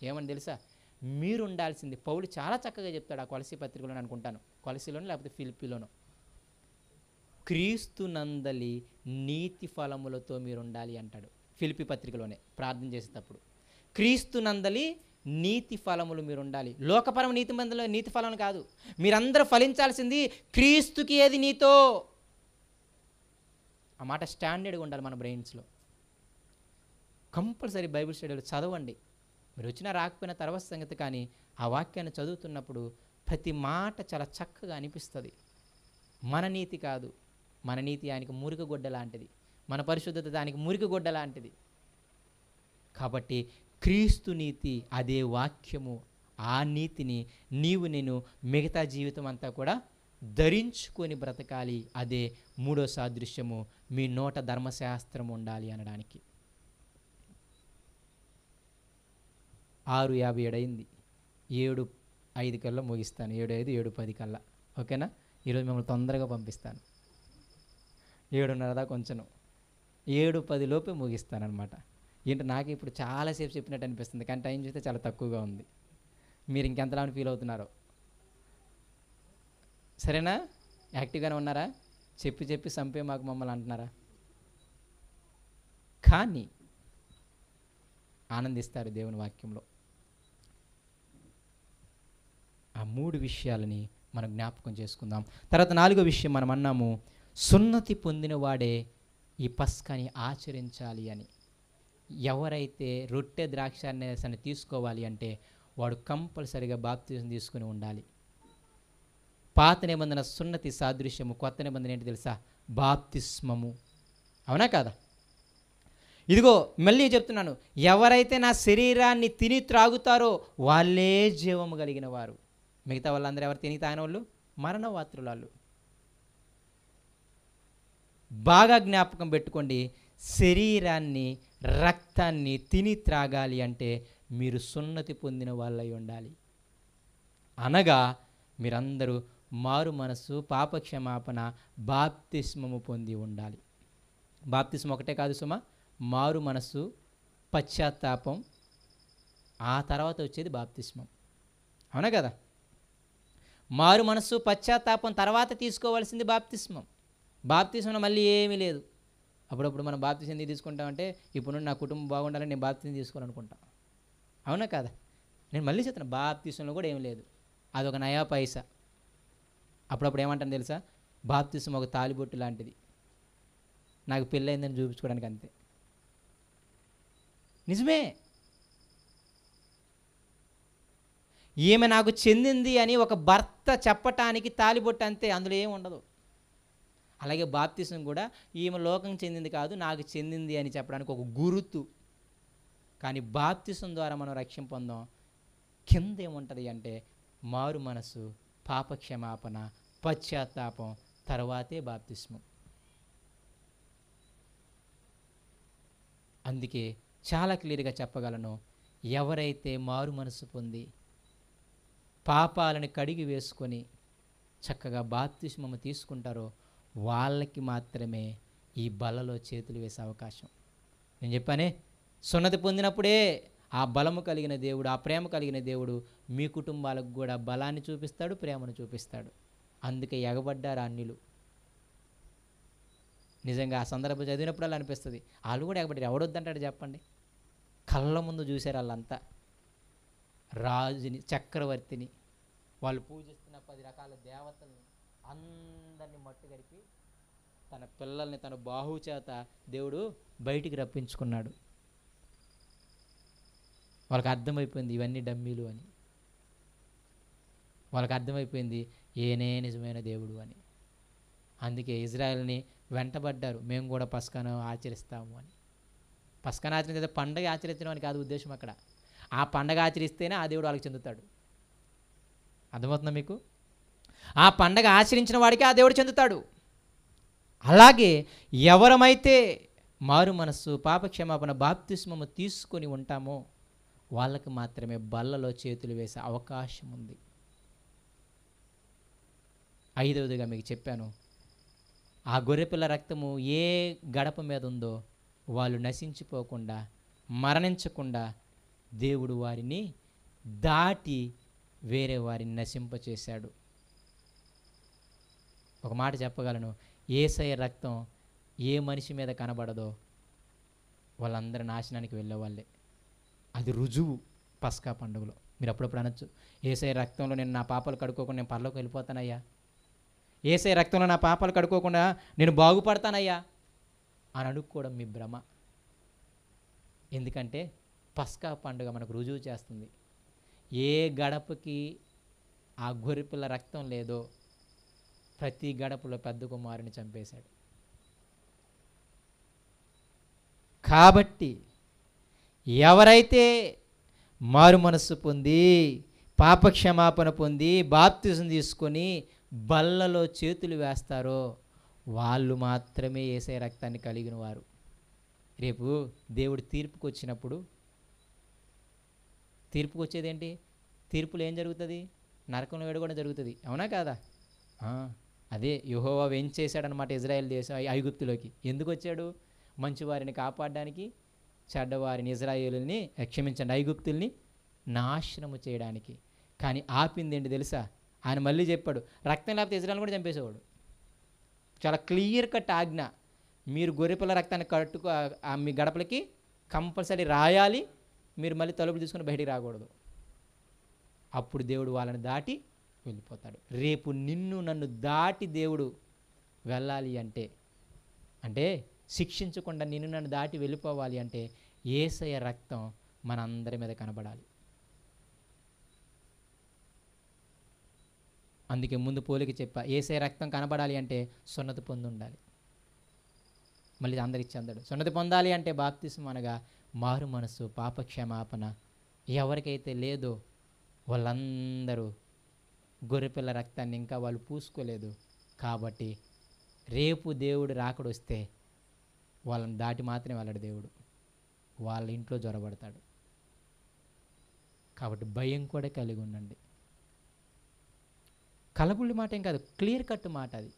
ఏమని తెలుసా? మీరు ఉండాల్సింది, పౌలు చాలా చక్కగా చెప్తాడు ఆ కొలసీ పత్రికలో అనుకుంటాను, కొలసీలోనో లేకపోతే ఫిలిప్పీలోనో, క్రీస్తు నందలి నీతి ఫలములతో మీరు ఉండాలి అంటాడు. ఫిలిప్పీ పత్రికలోనే ప్రార్థన చేసేటప్పుడు క్రీస్తు నందలి నీతి ఫలములు మీరు ఉండాలి. లోకపరం నీతి ఫలం కాదు. మీరందరూ ఫలించాల్సింది క్రీస్తుకి ఏది నీతో. ఆ మాట స్టాండర్డ్గా ఉండాలి మన బ్రెయిన్స్లో. కంపల్సరీ బైబిల్ స్టడీలో చదవండి. మీరు వచ్చినా రాకపోయినా తర్వాత సంగతి, కానీ ఆ వాక్యాన్ని చదువుతున్నప్పుడు ప్రతి మాట చాలా చక్కగా అనిపిస్తుంది. మన నీతి కాదు, మన నీతి ఆయనకి మురికగొడ్డ లాంటిది, మన పరిశుద్ధత దానికి మురికగొడ్డ లాంటిది. కాబట్టి క్రీస్తు నీతి అదే వాక్యము. ఆ నీతిని నేను మిగతా జీవితం అంతా కూడా ధరించుకొని బ్రతకాలి. అదే మూడో సాదృశ్యము, మీ నోట ధర్మశాస్త్రం ఉండాలి అనడానికి. 6:57 అయింది. 7:05 కల్లా ముగిస్తాను. 7:05, 7:10 కల్లా. ఓకేనా? ఈరోజు మిమ్మల్ని తొందరగా పంపిస్తాను. 7:30 దాకా కొంచెం 7:10 లోపే ముగిస్తానమాట. ఏంటో నాకు ఇప్పుడు చాలాసేపు చెప్పినట్టు అనిపిస్తుంది, కానీ టైం చూస్తే చాలా తక్కువగా ఉంది. మీరు ఇంకెంతలా ఫీల్ అవుతున్నారో. సరేనా? యాక్టివ్గానే ఉన్నారా? చెప్పి సంపే మాకు మమ్మల్ని అంటున్నారా? కానీ ఆనందిస్తారు దేవుని వాక్యంలో. ఆ 3 విషయాలని మనం జ్ఞాపకం చేసుకుందాం. తర్వాత 4వ విషయం మనం అన్నాము, సున్నతి పొందిన వాడే ఈ పస్కాని ఆచరించాలి అని. ఎవరైతే రొట్టె ద్రాక్షారసాన్ని తీసుకోవాలి అంటే వాడు కంపల్సరిగా బాప్తిజం తీసుకుని ఉండాలి. పాత నిబంధన సున్నతి సాదృశ్యము, కొత్త నిబంధన ఏంటి తెలుసా? బాప్తిస్మము. అవునా కాదా? ఇదిగో మళ్ళీ చెప్తున్నాను, ఎవరైతే నా శరీరాన్ని తిని త్రాగుతారో వాళ్ళే జీవము కలిగిన వారు. మిగతా వాళ్ళందరూ ఎవరు తిని తాగిన వాళ్ళు? మరణవాత్రులాళ్ళు. బాగా జ్ఞాపకం పెట్టుకోండి, శరీరాన్ని రక్తాన్ని తిని త్రాగాలి అంటే మీరు సున్నతి పొందిన వాళ్ళై ఉండాలి. అనగా మీరందరూ మారు మనసు, పాపక్షమాపణ, బాప్తిస్మము పొంది ఉండాలి. బాప్తిస్మం ఒకటే కాదు సుమా, మారు మనసు, పశ్చాత్తాపం, ఆ తర్వాత వచ్చేది బాప్తిస్మం. అవునా కదా? మారు మనసు, పశ్చాత్తాపం తర్వాత తీసుకోవాల్సింది బాప్తిస్మం. బాప్తిస్మంలో మళ్ళీ ఏమీ లేదు. అప్పుడప్పుడు మనం బాప్తిసం ఎందుకు తీసుకుంటామంటే, ఇప్పుడు నా కుటుంబం బాగుండాలని నేను బాప్తిసం తీసుకోవాలనుకుంటా. అవునా కదా? నేను మళ్ళీ చెప్తాను, బాప్తిసంలో కూడా ఏం లేదు, అదొక నయా పైసా. అప్పుడప్పుడు ఏమంటాను తెలుసా? బాప్తిసం ఒక తాలిబొట్టు లాంటిది, నాకు పెళ్ళయిందని చూపించుకోవడానికి అంతే. నిజమే. ఈమె నాకు చెందింది అని ఒక భర్త చెప్పటానికి తాలిబొట్టు అంతే, అందులో ఏమి ఉండదు. అలాగే బాప్తిసం కూడా ఈమె లోకం చెందింది కాదు, నాకు చెందింది అని చెప్పడానికి ఒక గురుతు. కానీ బాప్తిసం ద్వారా మనం రక్షణ పొందాం. కింద ఏముంటుంది అంటే మారు మనసు, పాపక్షమాపణ, పశ్చాత్తాపం, తర్వాతే బాప్తిస్మం. అందుకే చాలా క్లియర్గా చెప్పగలను, ఎవరైతే మారు మనసు పొంది పాపాలను కడిగి వేసుకొని చక్కగా బాప్తిస్మము తీసుకుంటారో వాళ్ళకి మాత్రమే ఈ బలలో చేతులు వేసే అవకాశం. నేను చెప్పానే, సున్నతి పొందినప్పుడే ఆ బలము కలిగిన దేవుడు, ఆ ప్రేమ కలిగిన దేవుడు మీ కుటుంబాలకు కూడా బలాన్ని చూపిస్తాడు, ప్రేమను చూపిస్తాడు. అందుకే ఎగబడ్డారు అన్యులు. నిజంగా ఆ సందర్భం చదివినప్పుడు అలా అనిపిస్తుంది, వాళ్ళు కూడా ఎగబడ్డారు. ఎవడొద్దంటాడు చెప్పండి? కళ్ళ ముందు చూశారు వాళ్ళంతా. రాజుని, చక్రవర్తిని, వాళ్ళు పూజిస్తున్న 10 రకాల దేవతల్ని అందరినీ మట్టు గడిపి తన పిల్లల్ని తన బాహు చేత దేవుడు బయటికి రప్పించుకున్నాడు. వాళ్ళకి అర్థమైపోయింది ఇవన్నీ డమ్మీలు అని. వాళ్ళకి అర్థమైపోయింది ఏనే నిజమైన దేవుడు అని. అందుకే ఇజ్రాయెల్ని వెంటబడ్డారు, మేము కూడా పస్కాను ఆచరిస్తాము అని. పస్కాను ఆచరించే పండగ ఆచరించడం అని కాదు ఉద్దేశం అక్కడ. ఆ పండగ ఆచరిస్తేనే ఆ దేవుడు వాళ్ళకి చెందుతాడు. అర్థమవుతుందా మీకు? ఆ పండగ ఆచరించిన వాడికి ఆ దేవుడు చెందుతాడు. అలాగే ఎవరమైతే మారు మనస్సు, పాపక్షమాపణ, బాప్తిస్మము తీసుకొని ఉంటామో వాళ్ళకి మాత్రమే బల్లలో చేతులు వేసే అవకాశం ఉంది. ఐదవదిగా మీకు చెప్పాను, ఆ గొర్రెపిల్ల రక్తము ఏ గడప మీద ఉందో వాళ్ళు నశించిపోకుండా, మరణించకుండా దేవుడు వారిని దాటి వేరే వారిని నశింపచేశాడు. ఒక మాట చెప్పగలను, యేసయ్య రక్తం ఏ మనిషి మీద కనబడదో వాళ్ళందరూ నాశనానికి వెళ్ళేవాళ్ళే. అది రుజువు పస్కా పండుగలో. మీరు అప్పుడప్పుడు అనొచ్చు, యేసయ్య రక్తంలో నేను నా పాపాలు కడుక్కోకుండా నేను పరలోకి వెళ్ళిపోతానయ్యా, యేసయ్య రక్తంలో నా పాపాలు కడుక్కోకుండా నేను బాగుపడతానయ్యా అని అడుక్కోవడం మీ భ్రమ. ఎందుకంటే పస్కా పండుగ మనకు రుజువు చేస్తుంది, ఏ గడపకి ఆ గొర్రెపిల్ల రక్తం లేదో ప్రతి గడపలో పెద్ద కుమారుని చంపేశాడు. కాబట్టి ఎవరైతే మారు మనస్సు పొంది పాపక్షమాపణ పొంది బాప్తిజం తీసుకొని బల్లలో చేతులు వేస్తారో వాళ్ళు మాత్రమే యేసయ్య రక్తాన్ని కలిగిన వారు. రేపు దేవుడు తీర్పుకు వచ్చినప్పుడు, తీర్పుకు వచ్చేదేంటి? తీర్పులో ఏం జరుగుతుంది? నరకంలో వేడుకోవడం జరుగుతుంది, అవునా కాదా? అదే యెహోవా వెంచేశాడనమాట ఇజ్రాయెల్ దేశం ఐగుప్తులోకి. ఎందుకు వచ్చాడు? మంచివారిని కాపాడడానికి, చెడ్డవారిని ఇజ్రాయేలుని క్షమించండి ఐగుప్తుల్ని నాశనము చేయడానికి. కానీ ఆపింది ఏంటి తెలుసా? ఆయన మళ్ళీ చెప్పాడు, రక్తం లేకపోతే ఇజ్రాయెల్ కూడా చంపేసేవాడు. చాలా క్లియర్ కట్ ఆజ్ఞ, మీరు గొర్రెపిల్ల రక్తాన్ని కట్టుకో మీ గడపలకి కంపల్సరీ రాయాలి, మీరు మళ్ళీ తలుపులు తీసుకుని బయటికి రాకూడదు. అప్పుడు దేవుడు వాళ్ళని దాటి వెళ్ళిపోతాడు. రేపు నిన్ను నన్ను దాటి దేవుడు వెళ్ళాలి అంటే శిక్షించకుండా నిన్ను నన్ను దాటి వెళ్ళిపోవాలి అంటే యేసయ్య రక్తం మనందరి మీద కనబడాలి. అందుకే ముందు పోలిక చెప్పా, యేసయ్య రక్తం కనబడాలి అంటే సున్నతి పొంది ఉండాలి. మళ్ళీ అందరికి చెందడు. సున్నతి పొందాలి అంటే బాప్తిసం అనగా మారు మనసు, పాపక్షమాపణ. ఎవరికైతే లేదో వాళ్ళందరూ గొర్రెపిల్ల రక్తాన్ని ఇంకా వాళ్ళు పూసుకోలేదు. కాబట్టి రేపు దేవుడు రాకడొస్తే వాళ్ళని దాటి మాత్రమే వెళ్ళడు దేవుడు, వాళ్ళ ఇంట్లో జొరబడతాడు. కాబట్టి భయం కూడా కలిగి ఉండండి. కలబుల్లి మాట ఏం కాదు, క్లియర్ కట్ మాట అది.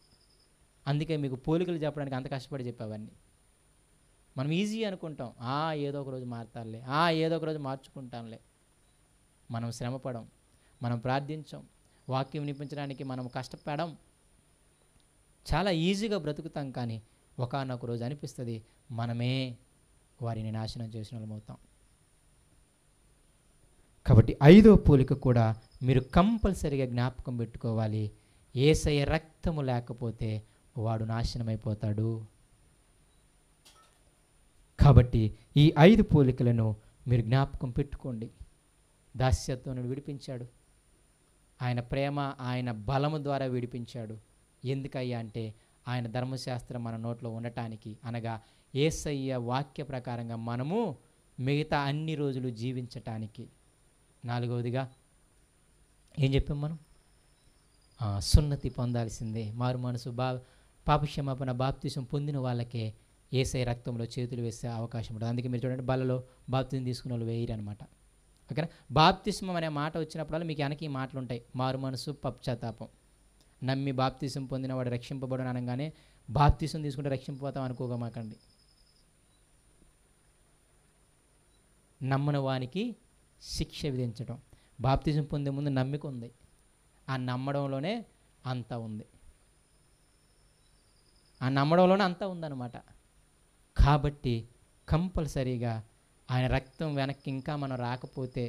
అందుకే మీకు పోలికలు చెప్పడానికి అంత కష్టపడి చెప్పేవన్నీ. మనం ఈజీ అనుకుంటాం, ఏదో ఒక రోజు మారుతారులే, ఏదో ఒక రోజు మార్చుకుంటాంలే. మనం శ్రమపడం, మనం ప్రార్థించాం, వాక్యం వినిపించడానికి మనం కష్టపడం, చాలా ఈజీగా బ్రతుకుతాం. కానీ ఒకానొక రోజు అనిపిస్తుంది మనమే వారిని నాశనం చేసిన వాళ్ళం అవుతాం. కాబట్టి ఐదో పోలిక కూడా మీరు కంపల్సరీగా జ్ఞాపకం పెట్టుకోవాలి, యేసయ్య రక్తము లేకపోతే వాడు నాశనమైపోతాడు. కాబట్టి ఈ 5 పోలికలను మీరు జ్ఞాపకం పెట్టుకోండి. దాస్యత్వం నుండి విడిపించాడు, ఆయన ప్రేమ ఆయన బలము ద్వారా విడిపించాడు. ఎందుకయ్యా అంటే ఆయన ధర్మశాస్త్రం మన నోట్లో ఉండటానికి, అనగా యేసయ్య వాక్య ప్రకారంగా మనము మిగతా అన్ని రోజులు జీవించటానికి. 4వదిగా ఏం చెప్పాం మనం? సున్నతి పొందాల్సిందే. మారు మనసు పాపక్షమాపణ బాప్తిసం పొందిన వాళ్ళకే యేసయ్య రక్తంలో చేతులు వేసే అవకాశం ఉంటుంది. అందుకే మీరు చూడండి, బలలో బాప్తిసం తీసుకున్న వాళ్ళు వేయరు అనమాట. ఓకేనా? బాప్తిస్మం అనే మాట వచ్చినప్పుడల్లా మీకు వెనక ఈ మాటలు ఉంటాయి, మారు మనసు, పశ్చాత్తాపం. నమ్మి బాప్తిసం పొందిన వాడు రక్షింపబడును అనగానే బాప్తిసం తీసుకుంటే రక్షింపబోతాం అనుకోమాకండి. నమ్మని వానికి శిక్ష విధించడం. బాప్తిసం పొందే ముందు నమ్మిక ఉంది, ఆ నమ్మడంలోనే అంతా ఉంది, ఆ నమ్మడంలోనే అంతా ఉందన్నమాట. కాబట్టి కంపల్సరీగా ఆయన రక్తం వెనక్కి ఇంకా మనం రాకపోతే,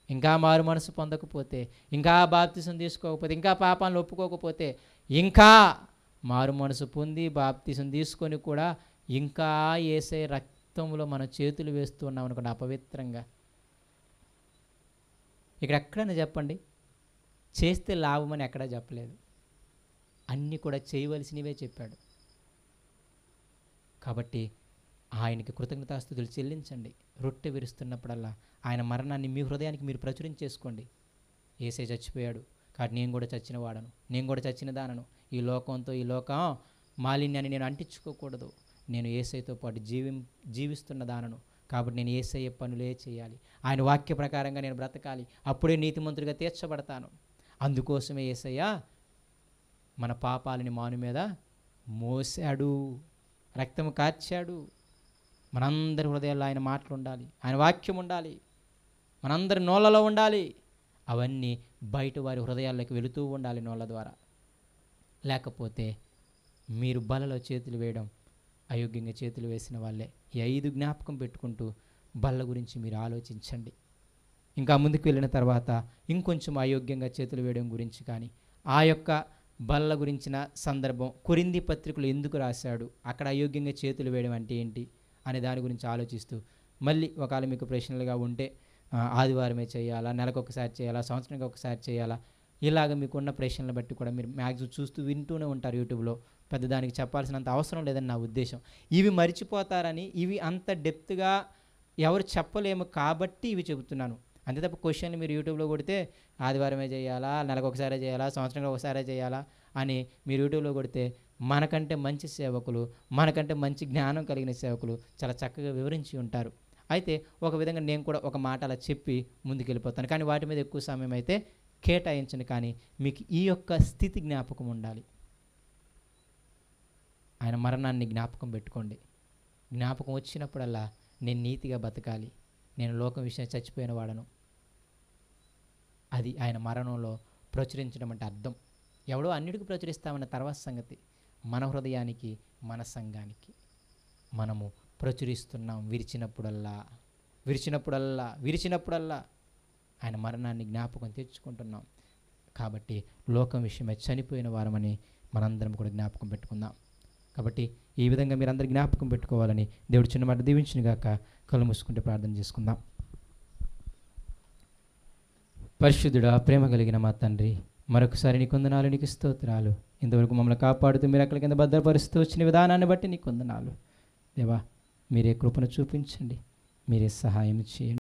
ఇంకా మారు మనసు పొందకపోతే, ఇంకా బాప్తిసం తీసుకోకపోతే, ఇంకా పాపాలను ఒప్పుకోకపోతే, ఇంకా మారు మనసు పొంది బాప్తిసం తీసుకొని కూడా ఇంకా యేసయ్య రక్తంలో మన చేతులు వేస్తూ ఉన్నాం అనుకోండి అపవిత్రంగా. ఇక్కడ ఎక్కడైనా చెప్పండి చేస్తే లాభమని ఎక్కడా చెప్పలేదు, అన్నీ కూడా చేయవలసినవే చెప్పాడు. కాబట్టి ఆయనకి కృతజ్ఞతాస్తుతులు చెల్లించండి. రొట్టె విరుస్తున్నప్పుడల్లా ఆయన మరణాన్ని మీ హృదయానికి మీరు ప్రచురించేసుకోండి. యేసే చచ్చిపోయాడు కాబట్టి నేను కూడా చచ్చిన వాడను, నేను కూడా చచ్చిన దానను. ఈ లోకంతో, ఈ లోకం మాలిన్యాన్ని నేను అంటించుకోకూడదు. నేను యేసయ్యతో పాటు జీవిస్తున్న దానను కాబట్టి నేను యేసయ్య పనులే చేయాలి, ఆయన వాక్య ప్రకారంగా నేను బ్రతకాలి, అప్పుడే నీతిమంతుడిగా తీర్చబడతాను. అందుకోసమే యేసయ్య మన పాపాలని మాను మీద మోసాడు, రక్తము కార్చాడు. మనందరి హృదయాల్లో ఆయన మాటలు ఉండాలి, ఆయన వాక్యం ఉండాలి, మనందరి నోళ్ళలో ఉండాలి. అవన్నీ బయట వారి హృదయాల్లోకి వెళుతూ ఉండాలి నోళ్ళ ద్వారా. లేకపోతే మీరు బలలో చేతులు వేయడం, అయోగ్యంగా చేతులు వేసిన వాళ్ళే. ఈ 5 జ్ఞాపకం పెట్టుకుంటూ బల్ల గురించి మీరు ఆలోచించండి. ఇంకా ముందుకు వెళ్ళిన తర్వాత ఇంకొంచెం అయోగ్యంగా చేతులు వేయడం గురించి కానీ, ఆ యొక్క బల్ల గురించిన సందర్భం కొరింథీ పత్రికలు ఎందుకు రాశాడు, అక్కడ అయోగ్యంగా చేతులు వేయడం అంటే ఏంటి అనే దాని గురించి ఆలోచిస్తూ, మళ్ళీ ఒకవేళ మీకు ప్రశ్నలుగా ఉంటే ఆదివారమే చేయాలా, నెలకొకసారి చేయాలా, సంవత్సరానికి ఒకసారి చేయాలా, ఇలాగ మీకున్న ప్రశ్నలను బట్టి కూడా మీరు మ్యాక్సిమం చూస్తూ వింటూనే ఉంటారు యూట్యూబ్లో. పెద్ద దానికి చెప్పాల్సినంత అవసరం లేదని నా ఉద్దేశం. ఇవి మర్చిపోతారని, ఇవి అంత డెప్త్గా ఎవరు చెప్పలేము కాబట్టి ఇవి చెబుతున్నాను. అంతే తప్ప క్వశ్చన్ మీరు యూట్యూబ్లో కొడితే ఆదివారమే చేయాలా, నెలకొకసారే చేయాలా, సంవత్సరంలో ఒకసారే చేయాలా అని మీరు యూట్యూబ్లో కొడితే మనకంటే మంచి సేవకులు, మనకంటే మంచి జ్ఞానం కలిగిన సేవకులు చాలా చక్కగా వివరించి ఉంటారు. అయితే ఒక విధంగా నేను కూడా ఒక మాట అలా చెప్పి ముందుకెళ్ళిపోతాను, కానీ వాటి మీద ఎక్కువ సమయం అయితే కేటాయించను. కానీ మీకు ఈ యొక్క స్థితి జ్ఞాపకం ఉండాలి. ఆయన మరణాన్ని జ్ఞాపకం పెట్టుకోండి. జ్ఞాపకం వచ్చినప్పుడల్లా నేను నీతిగా బతకాలి, నేను లోకం విషయం చచ్చిపోయిన వాడను, అది ఆయన మరణంలో ప్రచురించడం అంటే అర్థం. ఎవడో అన్నిటికీ ప్రచురిస్తామన్న తర్వాత సంగతి, మన హృదయానికి మన సంఘానికి మనము ప్రచురిస్తున్నాం. విరిచినప్పుడల్లా ఆయన మరణాన్ని జ్ఞాపకం తెచ్చుకుంటున్నాం. కాబట్టి లోకం విషయమై చనిపోయిన వారమని మనందరం కూడా జ్ఞాపకం పెట్టుకుందాం. కాబట్టి ఈ విధంగా మీరందరూ జ్ఞాపకం పెట్టుకోవాలని దేవుడు చిన్న మాట దీవించిన గాక. కళ్ళు మూసుకుంటే ప్రార్థన చేసుకుందాం. పరిశుద్ధుడా, ప్రేమ కలిగిన మా తండ్రి, మరొకసారి నీకు వందనాలు, నీకు స్తోత్రాలు. ఇంతవరకు మమ్మల్ని కాపాడుతూ మీరు అక్కడి కింద భద్రపరుస్తూ వచ్చిన విధానాన్ని బట్టి నీకు వందనాలు. దేవా, మీరే కృపను చూపించండి, మీరే సహాయం చేయండి.